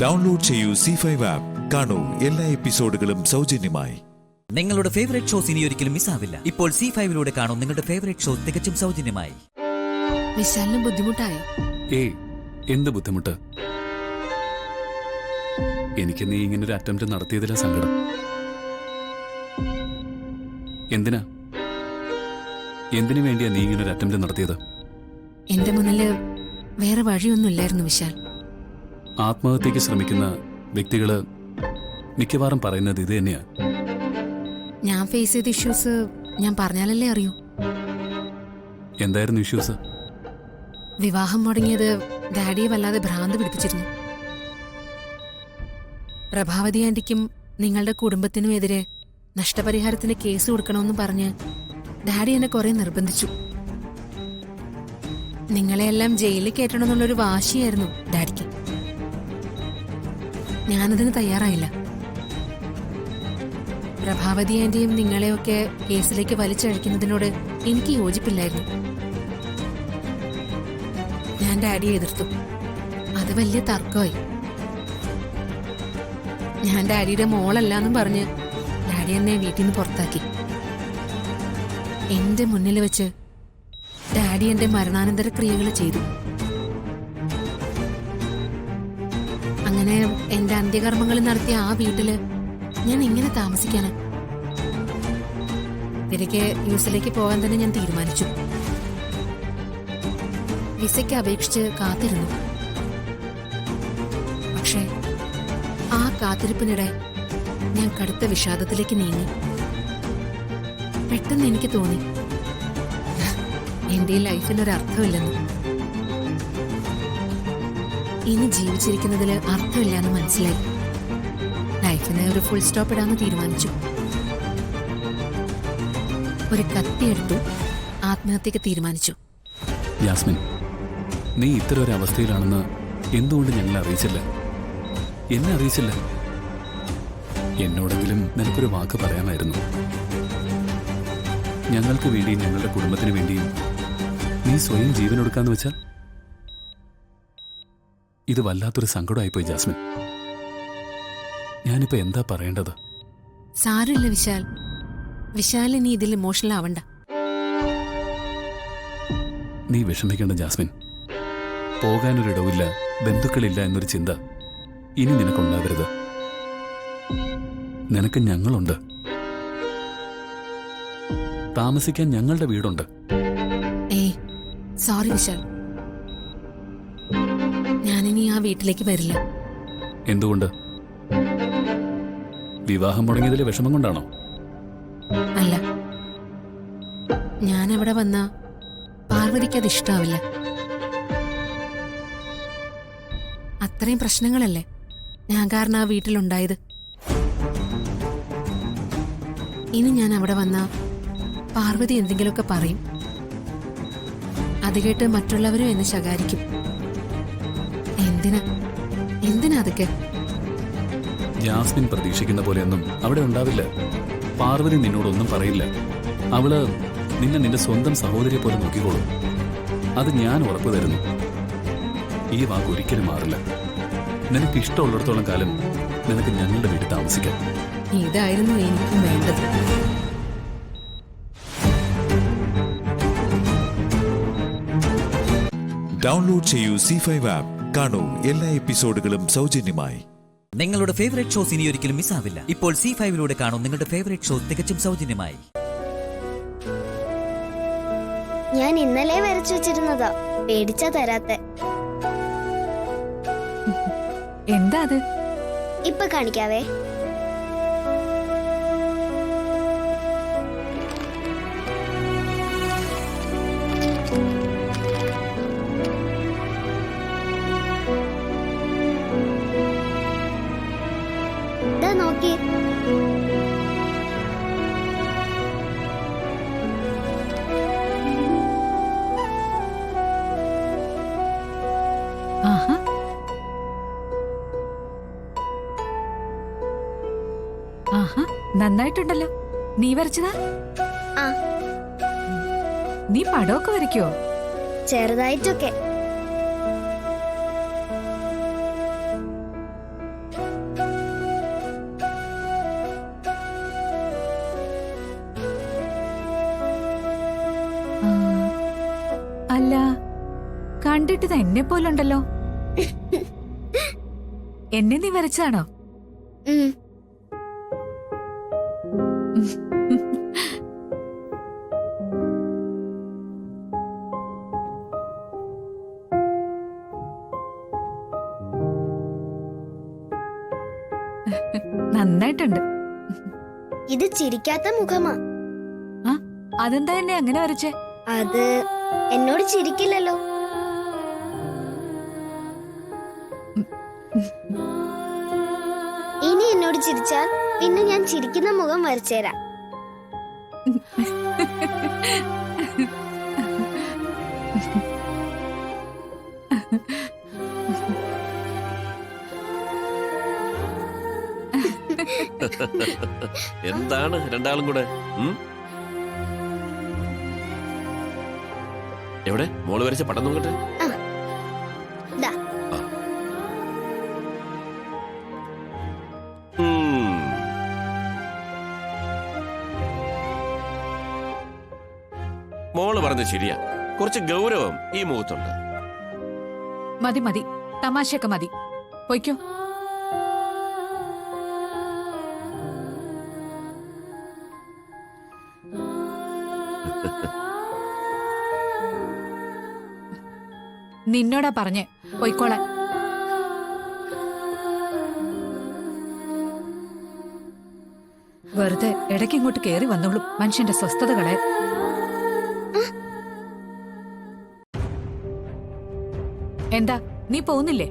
ഡൗൺലോഡ് ചെയ്യൂ C5 ആപ്പ്. കാണൂ എല്ലാ എപ്പിസോഡുകളും സൗജന്യമായി. നിങ്ങളുടെ ഫേവറേറ്റ് ഷോസ് ഇനി ഒരിക്കലും മിസ്സാവില്ല. ഇപ്പോൾ C5 കാണൂ നിങ്ങളുടെ ഫേവറേറ്റ് ഷോ തികച്ചും സൗജന്യമായി. വിശാലിന് ബുദ്ധിമുട്ടായോ? എന്ത് ബുദ്ധിമുട്ട്? എനിക്ക് നീ ഇങ്ങനൊരു അറ്റംപ്റ്റ് നടത്തിയതിലാ സങ്കടം. എന്തിനു വേണ്ടിയാ നീ ഇങ്ങനൊരു അറ്റംപ്റ്റ് നടത്തിയത്? എന്റെ മുന്നില് വേറെ വഴിയൊന്നുമില്ലായിരുന്നു വിശാൽ. ആത്മഹത്യക്ക് ശ്രമിക്കുന്ന വ്യക്തികള് മിക്കവാറും പറയുന്നത് ഇത് തന്നെയാ. ഞാൻ ഫേസ് ചെയ്ത ഇഷ്യൂസ് ഞാൻ പറഞ്ഞാലല്ലേ അറിയൂ. എന്തായിരുന്നു ഇഷ്യൂസ്? വിവാഹം മുടങ്ങിയത് ഡാഡിയെ വല്ലാതെ ഭ്രാന്ത് പിടിപ്പിച്ചിരുന്നു. പ്രഭാവതി ആന്റിക്കും നിങ്ങളുടെ കുടുംബത്തിനുമെതിരെ നഷ്ടപരിഹാരത്തിന് കേസ് കൊടുക്കണമെന്ന് പറഞ്ഞ് ഡാഡി എന്നെ കുറെ നിർബന്ധിച്ചു. നിങ്ങളെയെല്ലാം ജയിലിൽ കയറ്റണമെന്നുള്ളൊരു വാശിയായിരുന്നു ഡാഡിക്ക്. ഞാനതിന് തയ്യാറായില്ല. പ്രഭാവതി ആന്റിയും നിങ്ങളെയൊക്കെ കേസിലേക്ക് വലിച്ചഴിക്കുന്നതിനോട് എനിക്ക് യോജിപ്പില്ലായിരുന്നു. ഞാൻ ഡാഡിയെ എതിർത്തു. അത് വലിയ തർക്കമായി. ഞാൻ ഡാഡിയുടെ മോളല്ലാന്നും പറഞ്ഞ് ഡാഡി എന്നെ വീട്ടിൽ നിന്ന് പുറത്താക്കി. എന്റെ മുന്നിൽ വെച്ച് ഡാഡി എന്റെ മരണാനന്തര ക്രിയകൾ ചെയ്തു. അങ്ങനെ എന്റെ അന്ത്യകർമ്മങ്ങൾ നടത്തിയ ആ വീട്ടില് ഞാൻ എങ്ങനെ താമസിക്കാനാ? തിരികെ യുഎസിലേക്ക് പോകാൻ തന്നെ ഞാൻ തീരുമാനിച്ചു. വിസയ്ക്ക് അപേക്ഷിച്ച് കാത്തിരുന്നു. പക്ഷേ ആ കാത്തിരിപ്പിനിടെ ഞാൻ കടുത്ത വിഷാദത്തിലേക്ക് നീങ്ങി. പെട്ടെന്ന് എനിക്ക് തോന്നി എന്റെ ലൈഫിനൊരർത്ഥമില്ലെന്ന്. ഇനി ജീവിച്ചിരിക്കുന്നതിൽ അർത്ഥമില്ലാന്ന് മനസ്സിലായി. ലൈഫിന് ഒരു ഫുൾ സ്റ്റോപ്പ് ഇടാന്ന് തീരുമാനിച്ചു. ഒരു കത്തിയെടുത്തു ആത്മഹത്യക്ക് തീരുമാനിച്ചു. യാസ്മിൻ, നീ ഇത്ര ഒരു അവസ്ഥയിലാണെന്ന് എന്തുകൊണ്ട് ഞങ്ങളെ അറിയിച്ചില്ല? എന്നെ അറിയിച്ചില്ല. എന്നോടെങ്കിലും നിനക്കൊരു വാക്ക് പറയാമായിരുന്നു. ഞങ്ങൾക്ക് വേണ്ടിയും ഞങ്ങളുടെ കുടുംബത്തിന് വേണ്ടിയും നീ സ്വയം ജീവൻ കൊടുക്കാന്ന് വെച്ചാൽ ഇത് വല്ലാത്തൊരു സങ്കടമായിപ്പോയി ജാസ്മിൻ. ഞാനിപ്പോ എന്താ പറയേണ്ടത്? സാരമില്ല വിശാൽ. വിശാൽ ഇനി ഇതിൽ ഇമോഷണൽ ആവണ്ട. നീ വിഷമിക്കേണ്ട ജാസ്മിൻ. പോകാനൊരിടവില്ല, ബന്ധുക്കളില്ല എന്നൊരു ചിന്ത ഇനി നിനക്കുണ്ടാവരുത്. നിനക്ക് ഞങ്ങളുണ്ട്. താമസിക്കാൻ ഞങ്ങളുടെ വീടുണ്ട്. സോറി വിശാൽ, ഞാനിനി ആ വീട്ടിലേക്ക് വരില്ല. എന്തുകൊണ്ട്? വിവാഹം മുടങ്ങിയതിലെ വിഷമം കൊണ്ടാണോ? അല്ല, ഞാനവിടെ വന്ന പാർവതിക്ക് അത് ഇഷ്ടാവില്ല. അത്രയും പ്രശ്നങ്ങളല്ലേ ഞാൻ കാരണം ആ വീട്ടിലുണ്ടായത്. ഇനി ഞാൻ അവിടെ വന്ന പാർവതി എന്തെങ്കിലുമൊക്കെ പറയും. അത് കേട്ട് മറ്റുള്ളവരും എന്നെ ശകാരിക്കും. എന്തിനാ അതൊക്കെ? ജാസ്മിൻ പ്രതീക്ഷിക്കുന്ന പോലെയൊന്നും അവിടെ ഉണ്ടാവില്ല. പാർവതി നിന്നോടൊന്നും പറയില്ല. അവള് നിന്നെ നിന്റെ സ്വന്തം സഹോദരിയെ പോലെ നോക്കിക്കോളും. അത് ഞാൻ ഉറപ്പു തരുന്നു. ഈ വാക്ക് ഒരിക്കലും മാറില്ല. നിനക്ക് ഇഷ്ടമുള്ളിടത്തോളം കാലം നിനക്ക് ഞങ്ങളുടെ വീട്ടിൽ താമസിക്കാം. ഇതായിരുന്നു എനിക്കും വേണ്ടത്. ഡൗൺലോഡ് ചെയ്യൂ C5 ആപ്പ്. കാണൂ എല്ലാ എപ്പിസോഡുകളും സൗജന്യമായി. നിങ്ങളുടെ ഫേവറേറ്റ് ഷോസ് ഇനി ഒരിക്കലും മിസ്സാവില്ല. ഇപ്പോൾ C5 കാണൂ നിങ്ങളുടെ ഫേവറേറ്റ് ഷോസ് തികച്ചും സൗജന്യമായി. ഞാൻ ഇന്നലെ വരച്ചു വെച്ചിരുന്നതാ, പേടിച്ചാ തരാത്തെ. എന്താ അത്? ഇപ്പൊ കാണിക്കാവേ. നോക്കി. ആഹാ, ആഹാ, നന്നായിട്ടുണ്ടല്ലോ. നീ വരച്ചതാ? ആ, നീ പടമൊക്കെ വരയ്ക്കോ? ചെറുതായിട്ടൊക്കെ. അല്ല, കണ്ടിട്ട് എന്നെ പോലുണ്ടല്ലോ. എന്നെ നീ വരച്ചാണോ? നന്നായിട്ടുണ്ട്. ഇത് ചിരിക്കാത്ത മുഖമാ. അതെന്താ എന്നെ അങ്ങനെ വരച്ചേ? അത് എന്നോട് ചിരിക്കില്ലല്ലോ. ഇനി എന്നോട് ചിരിച്ചാൽ പിന്നെ ഞാൻ ചിരിക്കുന്ന മുഖം വരച്ചേരാം. എന്താണ് രണ്ടാളും കൂടെ? എവിടെ മോള് വരച്ച പടം നോക്കട്ടെ. മോള് പറഞ്ഞത് ശരിയാ, കുറച്ച് ഗൗരവം ഈ മുഖത്തുണ്ട്. മതി മതി, തമാശയൊക്കെ മതി. പൊയ്ക്കോ. നിന്നോടാ പറഞ്ഞേ പൊയ്ക്കോളാൻ. വെറുതെ ഇടയ്ക്ക് ഇങ്ങോട്ട് കേറി വന്നോളൂ, മനുഷ്യന്റെ സ്വസ്ഥതകളെ. എന്താ നീ പോകുന്നില്ലേ?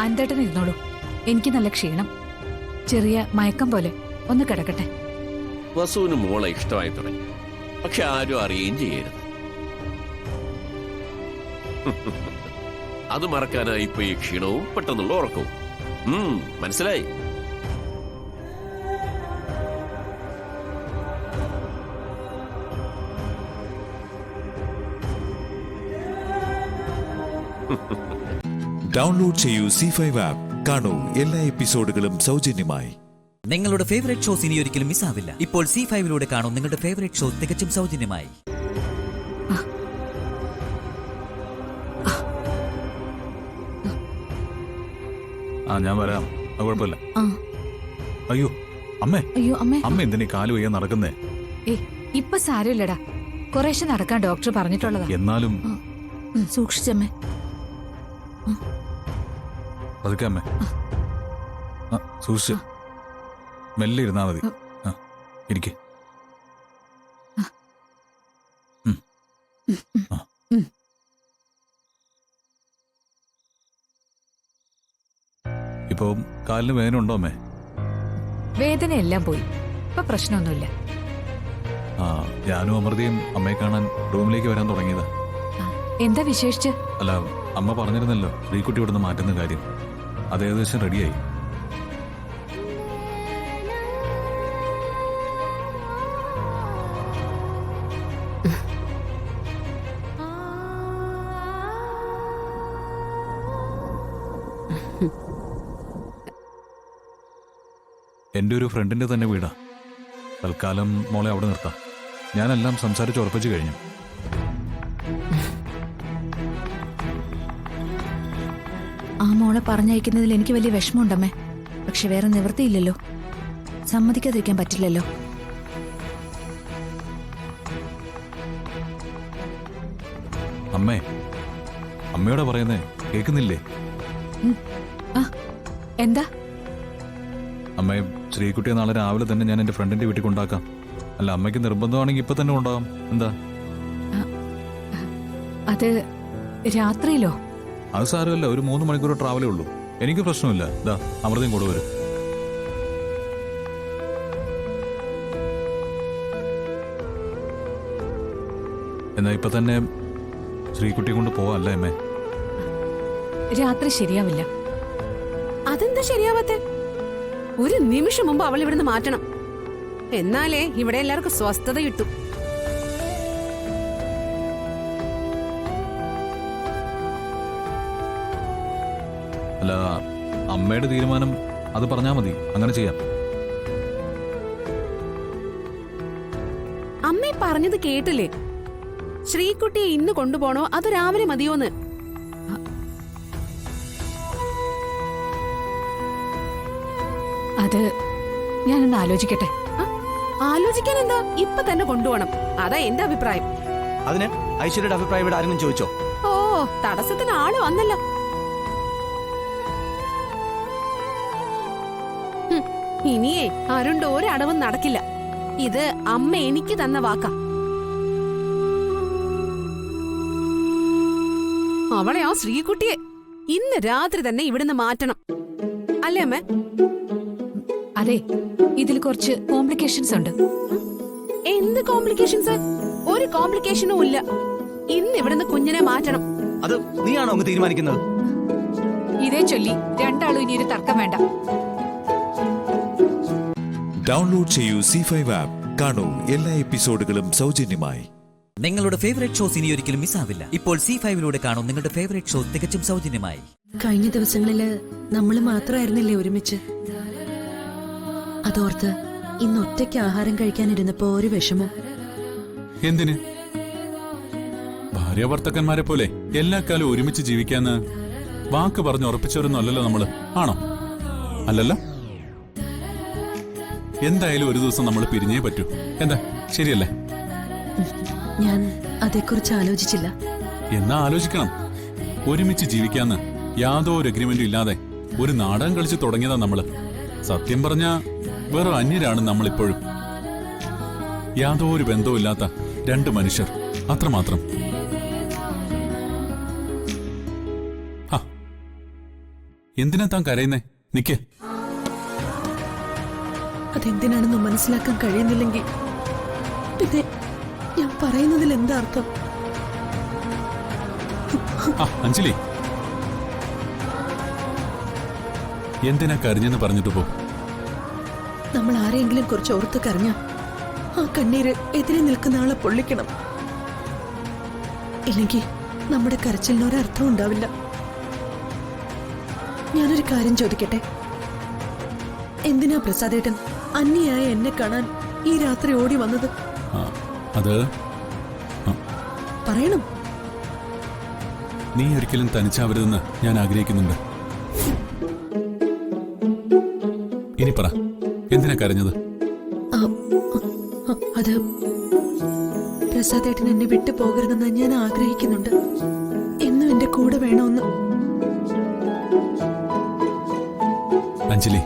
ആന്തേട്ടൻ ഇരുന്നോളൂ, എനിക്ക് നല്ല ക്ഷീണം, ചെറിയ മയക്കം പോലെ. ഒന്ന് കിടക്കട്ടെ. വസുവിന് മോളെ ഇഷ്ടമായി തുടങ്ങി, പക്ഷെ ആരും അറിയുകയും ചെയ്യരുത്. അത് മറക്കാനായി ഇപ്പൊ ഈ ക്ഷീണവും പെട്ടെന്നുള്ള ഉറക്കവും. മനസ്സിലായി? ഡൗൺലോഡ് ചെയ്യൂ C5 ആപ്പ്. കാണൂ എല്ലാ എപ്പിസോഡുകളും സൗജന്യമായി. നിങ്ങളുടെ ഫേവറേറ്റ് ഷോസ് ഇനി ഒരിക്കലും മിസ്സാവില്ല. ഇപ്പോൾ C5 കാണൂ നിങ്ങളുടെ ഫേവറേറ്റ് ഷോസ് തികച്ചും സൗജന്യമായി. ഞാൻ വരാം, കുഴപ്പമില്ല. അയ്യോ അമ്മേ, അയ്യോ അമ്മേ, അമ്മ എന്തിനീ കാല് വയ്യാൻ നടക്കുന്നേ? ഇപ്പൊ സാരമില്ലടാ, കുറേശ്ശെ നടക്കാൻ ഡോക്ടർ പറഞ്ഞിട്ടുള്ളതാ. എന്നാലും സൂക്ഷിച്ചമ്മേ. പതുക്കെ അമ്മേ, സൂക്ഷിച്ച് മെല്ലെ ഇരുന്നാ മതി. ഇരിക്കെ. ഇപ്പൊ കാലിന് വേദന ഉണ്ടോ അമ്മേ? വേദനയെല്ലാം പോയി. ഇപ്പൊ പ്രശ്നമൊന്നുമില്ല. ആ, ഞാനും അമൃതയും അമ്മയെ കാണാൻ റൂമിലേക്ക് വരാൻ തുടങ്ങിയതാ. എന്താ വിശേഷിച്ച്? അല്ല, അമ്മ പറഞ്ഞിരുന്നല്ലോ ശ്രീകുട്ടി ഇവിടുന്ന് മാറ്റുന്ന കാര്യം. അത് ഏകദേശം റെഡിയായി. എൻ്റെ ഒരു ഫ്രണ്ടിന്റെ തന്നെ വീടാ. തൽക്കാലം മോളെ അവിടെ നിർത്താം. ഞാനെല്ലാം സംസാരിച്ച് ഉറപ്പിച്ചു കഴിഞ്ഞു. ആ മോളെ പറഞ്ഞയക്കുന്നതിൽ എനിക്ക് വലിയ വിഷമമുണ്ടമ്മേ. പക്ഷെ വേറെ നിവൃത്തിയില്ലല്ലോ. സമ്മതിക്കാതിരിക്കാൻ പറ്റില്ലല്ലോ. അമ്മേ, അമ്മയോടെ പറയുന്നേ കേൾക്കുന്നില്ലേ? എന്താ? അമ്മേ, ശ്രീകുട്ടിയെ നാളെ രാവിലെ തന്നെ ഞാൻ എൻ്റെ ഫ്രണ്ടിന്റെ വീട്ടിൽ കൊണ്ടാക്കാം. അല്ല, അമ്മയ്ക്ക് നിർബന്ധമാണെങ്കിൽ ഇപ്പൊ തന്നെ കൊണ്ടാകാം. എന്താ? അത് രാത്രിയിലോ? അത് സാരമല്ല, ഒരു 3 മണിക്കൂർ ട്രാവലേ ഉള്ളൂ. എനിക്ക് പ്രശ്നമില്ല. ഇതാ അമൃതയും കൂടെ വരും. എന്നാ ഇപ്പൊ തന്നെ ശ്രീകുട്ടിയെ കൊണ്ട് പോവാല്ലേ അമ്മേ? രാത്രി ശരിയാവില്ല. അതെന്താ ശരിയാവാത്തെ? ഒരു നിമിഷം മുമ്പ് അവൾ ഇവിടുന്ന് മാറ്റണം. എന്നാലേ ഇവിടെ എല്ലാവർക്കും സ്വസ്ഥത കിട്ടും. അല്ല, അമ്മയുടെ തീരുമാനം അത് പറഞ്ഞാ മതി. അങ്ങനെ ചെയ്യാം. അമ്മ പറഞ്ഞത് കേട്ടില്ലേ? ശ്രീകുട്ടിയെ ഇന്ന് കൊണ്ടുപോണോ അതോ രാവിലെ മതിയോന്ന്? അത് ഞാനൊന്ന് ആലോചിക്കട്ടെ. ആലോചിക്കാൻ എന്താ, ഇപ്പൊ തന്നെ കൊണ്ടുപോകണം. അതാ എന്റെ അഭിപ്രായം. അതിന് ഐശ്വര്യയുടെ അഭിപ്രായം ഇവിടെ ആരെങ്കിലും ചോദിച്ചോ? ഓ, തടസ്സത്തിന് ആള് വന്നല്ലോ. ഇനിയേ അരുണ്ട് ഒരടവും നടക്കില്ല. ഇത് അമ്മ എനിക്ക് തന്ന വാക്കാ. അവളെ ആ ശ്രീകുട്ടിയെ ഇന്ന് രാത്രി തന്നെ ഇവിടുന്ന് മാറ്റണം. അല്ലേ അമ്മ? അതെ, ഇതിൽ കുറച്ച് കോംപ്ലിക്കേഷൻസ് ഉണ്ട്. എന്ത് കോംപ്ലിക്കേഷൻസ്? ഒരു കോംപ്ലിക്കേഷനും ഇല്ല. ഇന്ന് ഇവിടുന്ന് കുഞ്ഞിനെ മാറ്റണം. അത് നീയാണോ അങ്ങ് തീരുമാനിക്കുന്നത്? ഇതേ ചൊല്ലി രണ്ടാളും ഇനിയൊരു തർക്കം വേണ്ട. ഡൗൺലോഡ് ചെയ്യൂ C5 ആപ്പ്. കാണൂ എല്ലാ എപ്പിസോഡുകളും സൗജന്യമായി. നിങ്ങളുടെ ഫേവറേറ്റ് ഷോസ് ഇനി ഒരിക്കലും മിസ്സാവില്ല. ഇപ്പോൾ C5 കാണും നിങ്ങളുടെ ഫേവറേറ്റ് ഷോ തികച്ചും സൗജന്യമായി. കഴിഞ്ഞ ദിവസങ്ങളില് നമ്മൾ മാത്രമായിരുന്നില്ലേ ഒരുമിച്ച്? അതോർത്ത് ഇന്ന് ഒറ്റയ്ക്ക് ആഹാരം കഴിക്കാനിരുന്നപ്പോ ഒരു വിഷമം. എന്തിന്? ഭാര്യ ഭർത്തക്കന്മാരെ പോലെ എല്ലാ കാലവും ഒരുമിച്ച് ജീവിക്കാന്ന് വാക്ക് പറഞ്ഞ് ഉറപ്പിച്ചവരൊന്നും അല്ലല്ലോ നമ്മള്. ആണോ? അല്ലല്ലോ. എന്തായാലും ഒരു ദിവസം നമ്മൾ പിരിഞ്ഞേ പറ്റൂ. എന്താ, ശരിയല്ലേ? ഞാൻ അതേക്കുറിച്ച് ആലോചിച്ചില്ല. എന്നാ ആലോചിക്കണം. ഒരുമിച്ച് ജീവിക്കാന്ന് യാതൊരു അഗ്രിമെന്റും ഇല്ലാതെ ഒരു നാടകം കളിച്ച് തുടങ്ങിയതാ നമ്മള്. സത്യം പറഞ്ഞ വേറെ അന്യരാണ് നമ്മളിപ്പോഴും. യാതൊരു ബന്ധവും ഇല്ലാത്ത 2 മനുഷ്യർ, അത്രമാത്രം. എന്തിനാ താൻ കരയുന്നേ? നിക്ക്. അതെന്തിനാണെന്ന് മനസ്സിലാക്കാൻ കഴിയുന്നില്ലെങ്കിൽ പിന്നെ ഞാൻ പറയുന്നതിൽ എന്താ അർത്ഥം? അഞ്ജലി, എന്തിനാ കരഞ്ഞെന്ന് പറഞ്ഞിട്ട് പോ. നമ്മൾ ആരെങ്കിലും കുറിച്ച് ഓർത്ത് കരഞ്ഞ ആ കണ്ണീര് എതിരെ നിൽക്കുന്ന ആളെ പൊള്ളിക്കണം. ഇല്ലെങ്കിൽ നമ്മുടെ കരച്ചിലിന് ഒരർത്ഥം ഉണ്ടാവില്ല. ഞാനൊരു കാര്യം ചോദിക്കട്ടെ? എന്തിനാ പ്രസാദേട്ടൻ അന്യായ എന്നെ കാണാൻ ഈ രാത്രി ഓടി വന്നത്? അത് പറയണം. നീ ഒരിക്കലും തനിച്ചാവരുതെന്ന് ഞാൻ ആഗ്രഹിക്കുന്നുണ്ട്. ഇനി പറ, എന്തിനാ കരഞ്ഞത്? അത് പ്രസാദേട്ടൻ എന്നെ വിട്ടു പോകരുതെന്ന് ഞാൻ ആഗ്രഹിക്കുന്നുണ്ട്. എന്നും എന്റെ കൂടെ വേണമെന്ന്. അഞ്ജലി,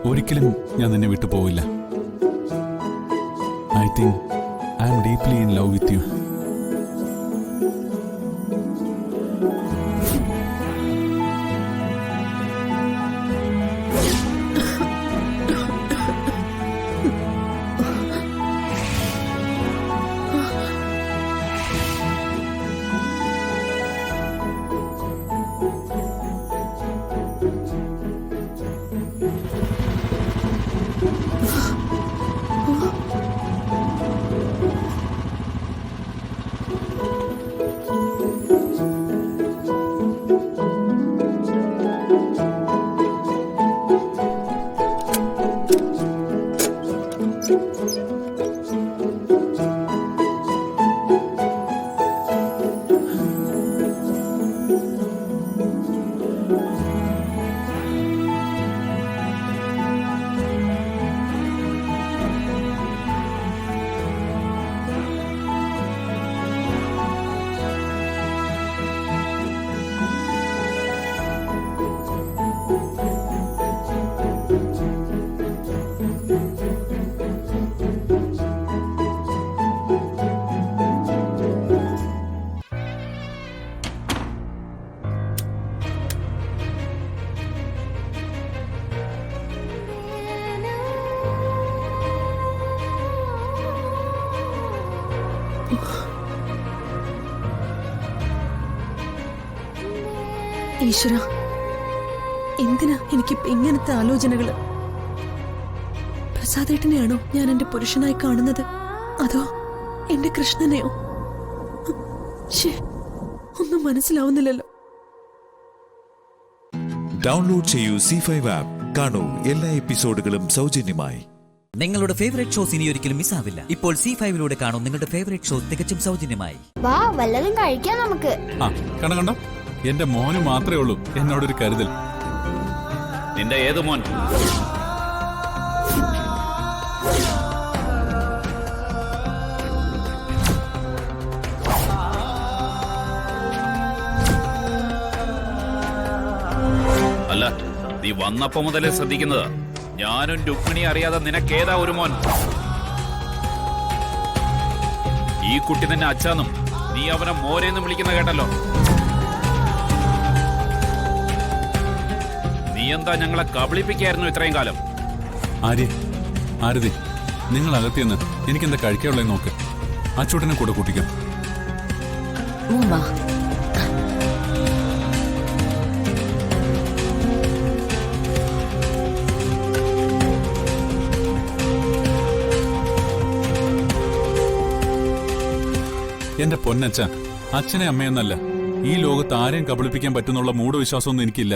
ഒരിക്കലും ഞാൻ നിന്നെ വിട്ടു പോവില്ല. I think I am deeply in love with you. ഈശ്വര, എന്തിനാ എനിക്ക് ഇങ്ങനത്തെ ആലോചനകള്? പ്രസാദേട്ടനെയാണോ ഞാൻ എന്റെ പുരുഷനായി കാണുന്നത്, അതോ എന്റെ കൃഷ്ണനെയോ? ഒന്നും മനസ്സിലാവുന്നില്ലല്ലോ. ഡൗൺലോഡ് ചെയ്യൂ C5 ആപ്പ്. കാണൂ എല്ലാ എപ്പിസോഡുകളും സൗജന്യമായി. നിങ്ങളുടെ ഫേവറേറ്റ് ഷോസ് ഇനി ഒരിക്കലും മിസ്സാവില്ല. ഇപ്പോൾ C5 കാണൂ നിങ്ങളുടെ ഫേവറേറ്റ് ഷോ തികച്ചും സൗജന്യമായി. വാ, വല്ലതും കഴിക്കാം നമുക്ക്. കണ്ടോ, എന്റെ മോന് മാത്രമേ ഉള്ളൂ എന്നോടൊരു കരുതൽ. നിന്റെ ഏത് മോൻ? അല്ല, നീ വന്നപ്പോ മുതലേ ശ്രദ്ധിക്കുന്നത് ഞാനും രുക്മിണി അറിയാതെ നിനക്കേതാ ഒരു മോൻ? ഈ കുട്ടി തന്നെ അച്ഛാന്നും നീ അവനെ മോനെന്നും വിളിക്കുന്ന കേട്ടല്ലോ. നീ എന്താ ഞങ്ങളെ കബളിപ്പിക്കായിരുന്നു ഇത്രയും കാലം? ആരതി, നിങ്ങൾ അകത്തിയെന്ന് എനിക്കെന്താ കഴിക്കാനുള്ളത് നോക്ക്. അച്ചൂട്ടനെ കൂടെ കൂട്ടിക്കാം. എന്റെ പൊന്നച്ഛ, അച്ഛനെ അമ്മയെന്നല്ല, ഈ ലോകത്ത് ആരെയും കബളിപ്പിക്കാൻ പറ്റുന്നുള്ള മൂഢവിശ്വാസമൊന്നും എനിക്കില്ല.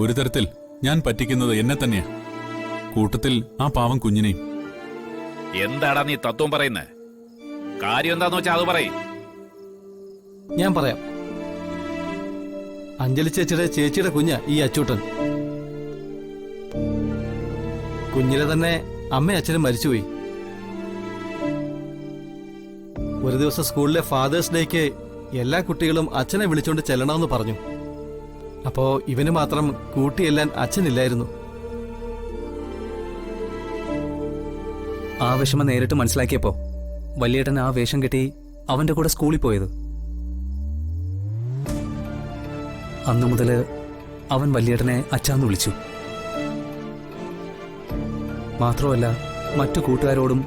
ഒരു തരത്തിൽ ഞാൻ പറ്റിക്കുന്നത് എന്നെ തന്നെയാ, കൂട്ടത്തിൽ ആ പാവം കുഞ്ഞിനെയും. എന്താടാ നീ തത്വം പറയുന്നേ? കാര്യം എന്താന്ന് വെച്ചാ അത് പറയും. ഞാൻ പറയാം. അഞ്ജലി ചേച്ചിയുടെ കുഞ്ഞ ഈ അച്ചൂട്ടൻ. കുഞ്ഞിലെ തന്നെ അമ്മയും അച്ഛനും മരിച്ചുപോയി. ഒരു ദിവസം സ്കൂളിലെ ഫാദേഴ്സ് ഡേക്ക് എല്ലാ കുട്ടികളും അച്ഛനെ വിളിച്ചോണ്ട് ചെല്ലണമെന്ന് പറഞ്ഞു. അപ്പോ ഇവന് മാത്രം കൂട്ടിയെല്ലാൻ അച്ഛനില്ലായിരുന്നു. ആ വിഷമം നേരിട്ട് മനസ്സിലാക്കിയപ്പോ വലിയേട്ടൻ ആ വേഷം കെട്ടി അവന്റെ കൂടെ സ്കൂളിൽ പോയത്. അന്നു മുതല് അവൻ വലിയേട്ടനെ അച്ഛാന്ന് വിളിച്ചു. മാത്രമല്ല, മറ്റു കൂട്ടുകാരോടും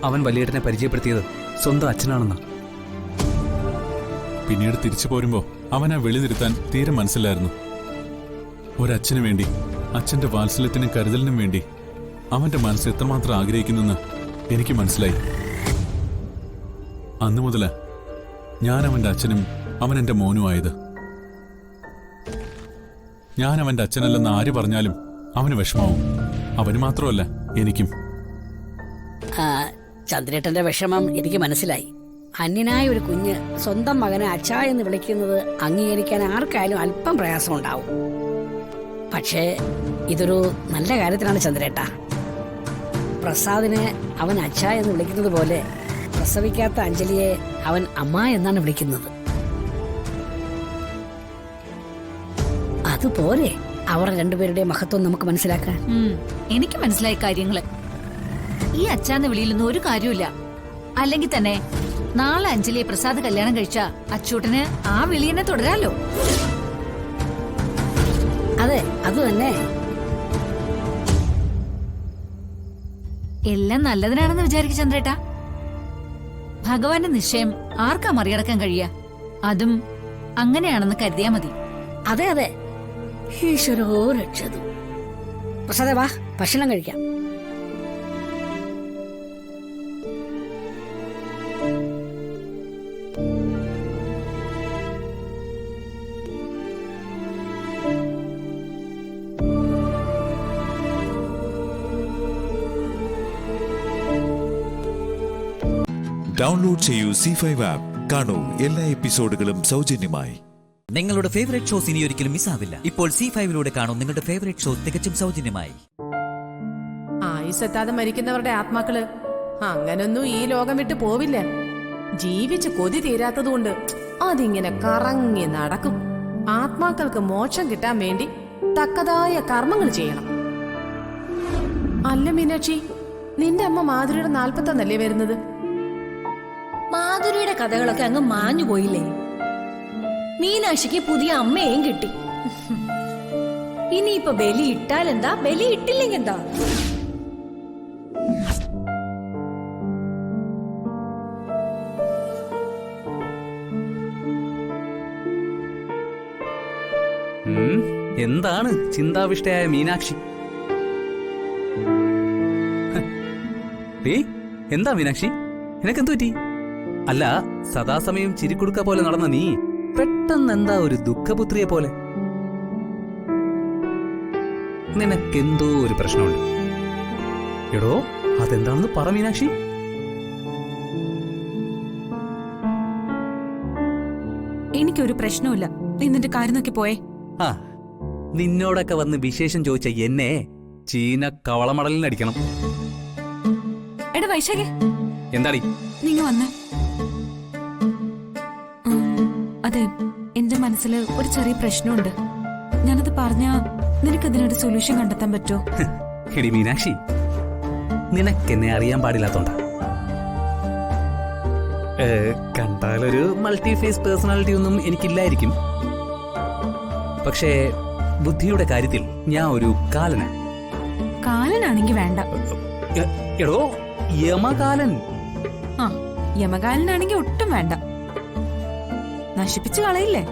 അവൻ വലിയേട്ടനെ പരിചയപ്പെടുത്തിയത് സ്വന്തം അച്ഛനാണെന്നാ. പിന്നീട് തിരിച്ചു പോരുമ്പോ അവനെ വെളിതിരുത്താൻ തീരെ മനസ്സിലായിരുന്നു. ഒരച്ഛനു വേണ്ടി, അച്ഛന്റെ വാത്സല്യത്തിനും കരുതലിനും വേണ്ടി അവന്റെ മനസ്സ് എത്രമാത്രം ആഗ്രഹിക്കുന്നെന്ന് എനിക്ക് മനസ്സിലായി. അന്നു മുതല് ഞാൻ അവന്റെ അച്ഛനും അവൻ എന്റെ മോനുമായത്. ഞാൻ അവന്റെ അച്ഛനല്ലെന്ന് ആര് പറഞ്ഞാലും അവന് വിഷമാവും. അവന് മാത്രമല്ല, എനിക്കും. ചന്ദ്രേട്ടന്റെ വിഷമം എനിക്ക് മനസ്സിലായി. അന്യനായ ഒരു കുഞ്ഞ് സ്വന്തം മകനെ അച്ഛാ എന്ന് വിളിക്കുന്നത് അംഗീകരിക്കാൻ ആർക്കായാലും അല്പം പ്രയാസം ഉണ്ടാവും. പക്ഷേ ഇതൊരു നല്ല കാര്യത്തിനാണ് ചന്ദ്രേട്ട. പ്രസാദിനെ അവൻ അച്ഛാ എന്ന് വിളിക്കുന്നത് പോലെ പ്രസവിക്കാത്ത അഞ്ജലിയെ അവൻ അമ്മ എന്നാണ് വിളിക്കുന്നത്. അതുപോലെ അവർ രണ്ടുപേരുടെ മഹത്വം നമുക്ക് മനസ്സിലാക്കാൻ. എനിക്ക് മനസ്സിലായ കാര്യങ്ങള്. ഈ അച്ഛാന്ന് വിളിയിലൊന്നും ഒരു കാര്യമില്ല. അല്ലെങ്കിൽ തന്നെ നാളെ അഞ്ജലിയെ പ്രസാദ് കല്യാണം കഴിച്ച അച്ചൂട്ടന് ആ വിളിയെന്നെ തുടരാലോ. അതെ, അത് തന്നെ. എല്ലാം നല്ലതിനാണെന്ന് വിചാരിക്കും ചന്ദ്രേട്ട. ഭഗവാന്റെ നിശ്ചയം ആർക്കാ മറികടക്കാൻ കഴിയാ? അതും അങ്ങനെയാണെന്ന് കരുതിയാ മതി. അതെ അതെ, ഈശ്വരോ രക്ഷതു. പ്രസാദേ വാ, ഭക്ഷണം കഴിക്കാം. ഡൗൺലോഡ് ചെയ്യൂ C5 ആപ്പ്. കാണൂ എല്ലാ എപ്പിസോഡുകളും സൗജന്യമായി. നിങ്ങളുടെ ഫേവറേറ്റ് ഷോസ് ഇനി ഒരിക്കലും മിസ്സാവില്ല. ഇപ്പോൾ C5 കാണൂ നിങ്ങളുടെ ഫേവറേറ്റ് ഷോ തികച്ചും സൗജന്യമായി. ആയുസെത്താതെ മരിക്കുന്നവരുടെ ആത്മാക്കള് അങ്ങനൊന്നും ഈ ലോകം വിട്ട് പോവില്ല. ജീവിച്ച് കൊതി തീരാത്തതുകൊണ്ട് അതിങ്ങനെ കറങ്ങി നടക്കും. ആത്മാക്കൾക്ക് മോക്ഷം കിട്ടാൻ വേണ്ടി തക്കതായ കർമ്മങ്ങൾ ചെയ്യണം. അല്ല മീനാക്ഷി, നിന്റെ അമ്മ മാധുരിയുടെ 41 വരുന്നത്? മാധുരിയുടെ കഥകളൊക്കെ അങ്ങ് മാഞ്ഞു പോയില്ലേ? മീനാക്ഷിക്ക് പുതിയ അമ്മയെയും കിട്ടി. ഇനിയിപ്പൊ ബലി ഇട്ടാലെന്താ, ബലി ഇട്ടില്ലെങ്കിൽ എന്താ? എന്താണ് ചിന്താവിഷ്ടയായ മീനാക്ഷി? എന്താ മീനാക്ഷി, നിനക്കെന്തു പറ്റി? അല്ല, സദാസമയം ചിരിക്കുടുക്ക പോലെ നടന്ന നീ പെട്ടെന്ന് എന്താ ഒരു ദുഃഖപുത്രിയെ പോലെ? നിനക്കെന്തോ ഒരു പ്രശ്നമുണ്ട്. എടോ, അതെന്താണെന്ന് പറ മീനാക്ഷി. എനിക്കൊരു പ്രശ്നമില്ല, നീ നിന്റെ കാര്യം നോക്കി പോയേ. ആ, നിന്നോടൊക്കെ വന്ന് വിശേഷം ചോദിച്ച എന്നെ ചീന കവളമടലിനടിക്കണം. എടാ വൈശാഖേ, എന്താടി? നീങ്ങ വന്നേ. അതെ, എന്റെ മനസ്സിൽ ഒരു ചെറിയ പ്രശ്നമുണ്ട്. ഞാനത് പറഞ്ഞാ നിനക്കതിനൊരു സൊല്യൂഷൻ കണ്ടെത്താൻ പറ്റുമോ? എടി മീനാക്ഷി, നിനക്കെന്നെ അറിയാൻ പാടില്ലാത്തോണ്ടാ. കണ്ടാലൊരു മൾട്ടി ഫേസ് പേഴ്സണാലിറ്റി ഒന്നും എനിക്കില്ലായിരിക്കും. പക്ഷേ ബുദ്ധിയുടെ കാര്യത്തിൽ ഞാൻ ഒരു കാലനാ. കാലനാണെങ്കി വേണ്ട. എടോ, യമകാലൻ. ആ, യമകാലനാണെങ്കി ഒട്ടും വേണ്ട. നശിപ്പിച്ചു കളയില്ലേ?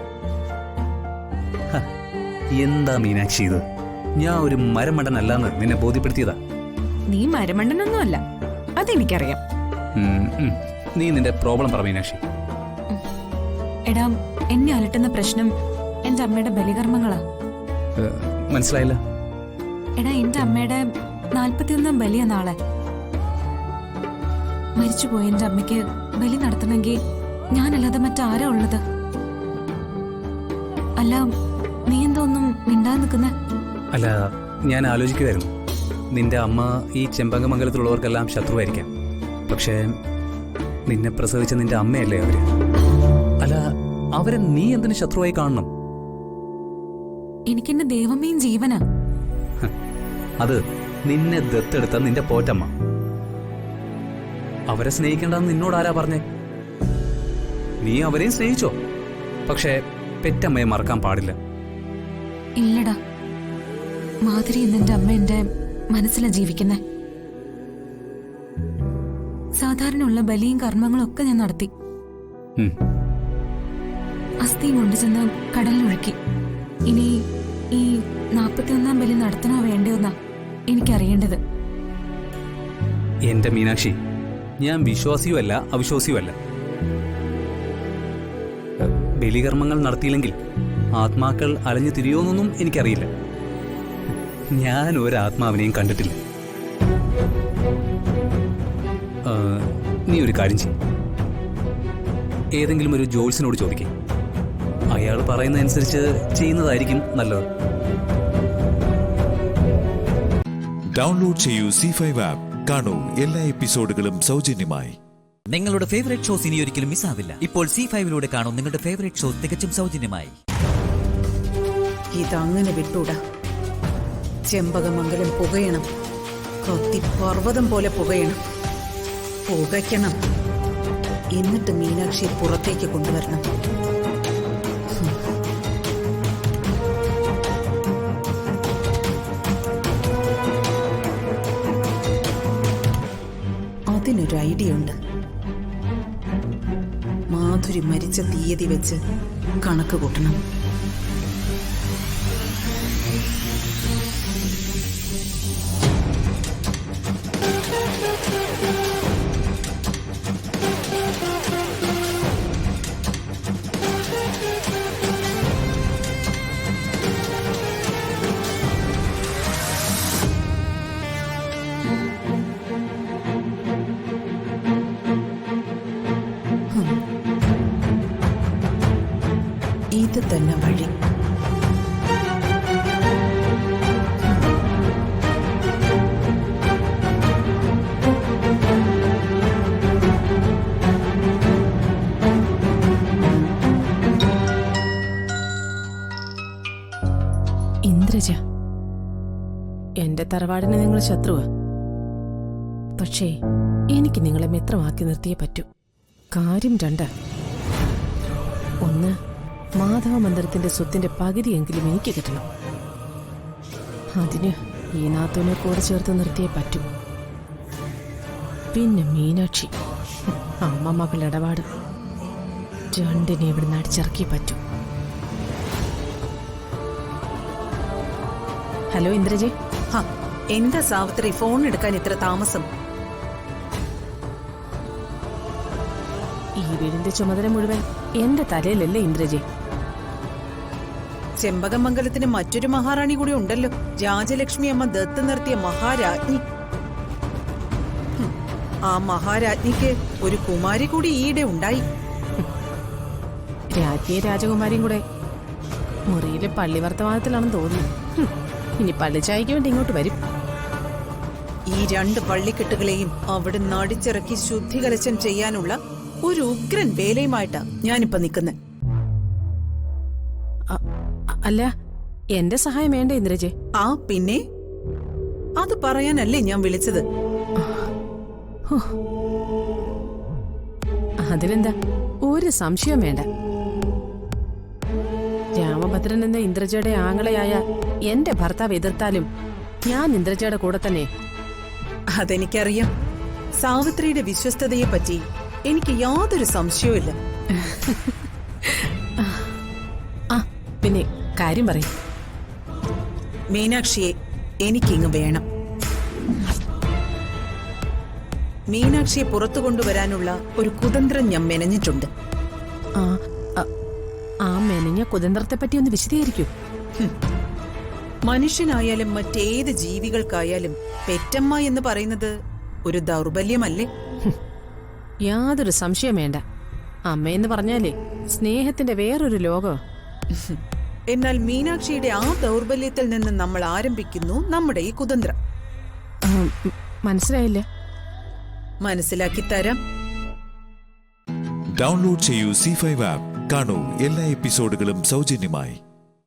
എന്താ മീനാക്ഷി ഇത്? ഞാൻ ഒരു മരമണ്ടനല്ലാന്ന് നിന്നെ ബോധ്യപ്പെടുത്തിയതാ. നീ മരമണ്ടനൊന്നുമല്ല, അതെനിക്കറിയാം. നീ നിന്റെ പ്രോബ്ലം പറ മീനാക്ഷി. എടാ, എന്നെ അലട്ടുന്ന പ്രശ്നം എന്റെ അമ്മയുടെ ബലികർമ്മങ്ങളാ. മനസ്സിലായില്ല. എടാ, എന്റെ അമ്മയുടെ 41ാം ബലിയാ നാളെ. മരിച്ചുപോയ എന്റെ അമ്മയ്ക്ക് ബലി നടത്തണമെങ്കിൽ ഞാനല്ലാതെ മറ്റാരാ ഉള്ളത്? അല്ല, നീ എന്താ ഒന്നും മിണ്ടാൻ നിൽക്കുന്നെ? അല്ല, ഞാൻ ആലോചിക്കുമായിരുന്നു, നിന്റെ അമ്മ ഈ ചെമ്പകമംഗലത്തിലുള്ളവർക്കെല്ലാം ശത്രുവായിരിക്കാം. പക്ഷേ നിന്നെ പ്രസവിച്ച നിന്റെ അമ്മയല്ലേ അവര്? അല്ല, അവരെ നീ എന്തിനു ശത്രുവായി കാണണം? എനിക്കെന്റെ ദൈവമേയും ജീവനാ. അത് നിന്നെ ദത്തെടുത്ത നിന്റെ പോറ്റമ്മ. അവരെ സ്നേഹിക്കേണ്ടെന്ന് നിന്നോട് ആരാ പറഞ്ഞേ? നീ അവരെയും സ്നേഹിച്ചോ? പക്ഷേ പെറ്റമ്മയെ മറക്കാൻ പാടില്ല. ഇല്ലടാ, മാധുരി എന്നെന്റെ അമ്മ എന്റെ മനസ്സിലാ ജീവിക്കുന്നേ. സാധാരണയുള്ള ബലിയും കർമ്മങ്ങളും ഒക്കെ ഞാൻ നടത്തി. അസ്ഥിയും കൊണ്ടുചെന്ന് കടലിലൊഴുക്കി. ഇനി ഈ 41ാം ബലി നടത്തണോ വേണ്ടയോന്നാ എനിക്കറിയേണ്ടത്. എന്റെ മീനാക്ഷി, ഞാൻ വിശ്വാസിയുമല്ല അവിശ്വാസിയുമല്ല. ബലികർമ്മങ്ങൾ നടത്തിയില്ലെങ്കിൽ ആത്മാക്കൾ അലഞ്ഞു തിരിയോന്നൊന്നും എനിക്കറിയില്ല. ഞാൻ ഒരാത്മാവിനെയും കണ്ടിട്ടില്ല. നീ ഒരു കാര്യം ചെയ്യും, ഏതെങ്കിലും ഒരു ജോത്സ്യനോട് ചോദിക്കേ. അയാൾ പറയുന്നതനുസരിച്ച് ചെയ്യുന്നതായിരിക്കും നല്ലത്. ഡൗൺലോഡ് ചെയ്യൂ C5 ആപ്പ്. കാണൂ എല്ലാ എപ്പിസോഡുകളും സൗജന്യമായി. നിങ്ങളുടെ ഫേവറേറ്റ് ഷോസ് ഇനി ഒരിക്കലും മിസ്സാവില്ല. ഇപ്പോൾ C5ലൂടെ കാണൂ നിങ്ങളുടെ ഫേവറേറ്റ് ഷോ തികച്ചും സൗജന്യമായി. ഇതങ്ങനെ വിട്ടൂടാ. ചെമ്പകമംഗലം പുകയണം, കത്തി പർവ്വതം പോലെ പുകയണം, പുകയ്ക്കണം. എന്നിട്ട് മീനാക്ഷിയെ പുറത്തേക്ക് കൊണ്ടുവരണം. അതിനൊരു ഐഡിയ ഉണ്ട്. മാധുരി മരിച്ച തീയതി വെച്ച് കണക്ക് കൂട്ടണം. ഇത് തന്നെ വഴി. ഇന്ദ്രജ, എന്റെ തറവാടിന് നിങ്ങൾ ശത്രുവാ. പക്ഷേ എനിക്ക് നിങ്ങളെ മിത്രമാക്കി നിർത്തിയേ പറ്റൂ. കാര്യം രണ്ട്. ഒന്ന്, മാധവ മന്ദിരത്തിന്റെ സ്വത്തിന്റെ പകുതിയെങ്കിലും എനിക്ക് കിട്ടണം. അതിന് ഈ നാത്തൂനെ കൂടെ ചേർത്ത് നിർത്തിയേ പറ്റൂ. പിന്നെ മീനാക്ഷി, അമ്മ മകൾ ഇടപാട്, രണ്ടിനെ ഇവിടുന്ന് അടിച്ചിറക്കിയേ പറ്റൂ. ഹലോ ഇന്ദ്രജി. എന്താ സാവിത്രി ഫോൺ എടുക്കാൻ ഇത്ര താമസം? ഈ വീടിന്റെ ചുമതല മുഴുവൻ എന്റെ തലയിലല്ലേ ഇന്ദ്രജി? ചെമ്പകമംഗലത്തിന് മറ്റൊരു മഹാറാണി കൂടി ഉണ്ടല്ലോ, രാജലക്ഷ്മി അമ്മ ദത്ത് നിർത്തിയ മഹാരാജ്ഞി. ആ മഹാരാജ്ഞിക്ക് ഒരു കുമാരി കൂടി ഈയിടെ ഉണ്ടായി. രാജ്ഞിയും രാജകുമാരിയും കൂടെ മുറിയിലെ പള്ളി വർത്തമാനത്തിലാണെന്ന് തോന്നുന്നു. ഇനി പള്ളിച്ചായ്ക്ക് വേണ്ടി ഇങ്ങോട്ട് വരും. ഈ 2 പള്ളിക്കെട്ടുകളെയും അവിടെ നടിച്ചിറക്കി ശുദ്ധികലശം ചെയ്യാനുള്ള ഒരു ഉഗ്രൻ വേലയുമായിട്ടാ ഞാനിപ്പോ നിൽക്കുന്നത്. അല്ല, എന്റെ സഹായം വേണ്ട ഇന്ദ്രജി? പിന്നെ അത് പറയാനല്ലേ ഞാൻ വിളിച്ചത്. അതിനെന്താ, ഒരു സംശയം വേണ്ട. രാമഭദ്രൻ എന്ന ഇന്ദ്രജയുടെ ആങ്ങളയായ എന്റെ ഭർത്താവ് എതിർത്താലും ഞാൻ ഇന്ദ്രജയുടെ കൂടെ തന്നെ. അതെനിക്കറിയാം. സാവിത്രിയുടെ വിശ്വസ്തതയെ പറ്റി എനിക്ക് യാതൊരു സംശയവുമില്ല. പിന്നെ കാര്യം പറയും. മീനാക്ഷിയെ എനിക്കിങ്ങ് വേണം. മീനാക്ഷിയെ പുറത്തു കൊണ്ടുവരാനുള്ള ഒരു കുതന്ത്രം ഞാൻ മെനഞ്ഞിട്ടുണ്ട്. ആ മെനഞ്ഞ കുതന്ത്രത്തെ പറ്റി ഒന്ന് വിശദീകരിക്കൂ. മനുഷ്യനായാലും മറ്റേത് ജീവികൾക്കായാലും പെറ്റമ്മ എന്ന് പറയുന്നത് ഒരു ദൗർബല്യമല്ലേ? യാതൊരു സംശയം വേണ്ട. അമ്മയെന്ന് പറഞ്ഞാലേ സ്നേഹത്തിന്റെ വേറൊരു ലോകം. എന്നാൽ മീനാക്ഷിയുടെ ആ ദൗർബല്യത്തിൽ നിന്ന് നമ്മൾ ആരംഭിക്കുന്നു നമ്മുടെ ഈ കുതന്ത്രം. മനസ്സിലായില്ല. മനസ്സിലാക്കി തരാം. ഡൗൺലോഡ് ചെയ്യൂ C5 ആപ്പ്. കാണൂ എല്ലാ എപ്പിസോഡുകളും സൗജന്യമായി.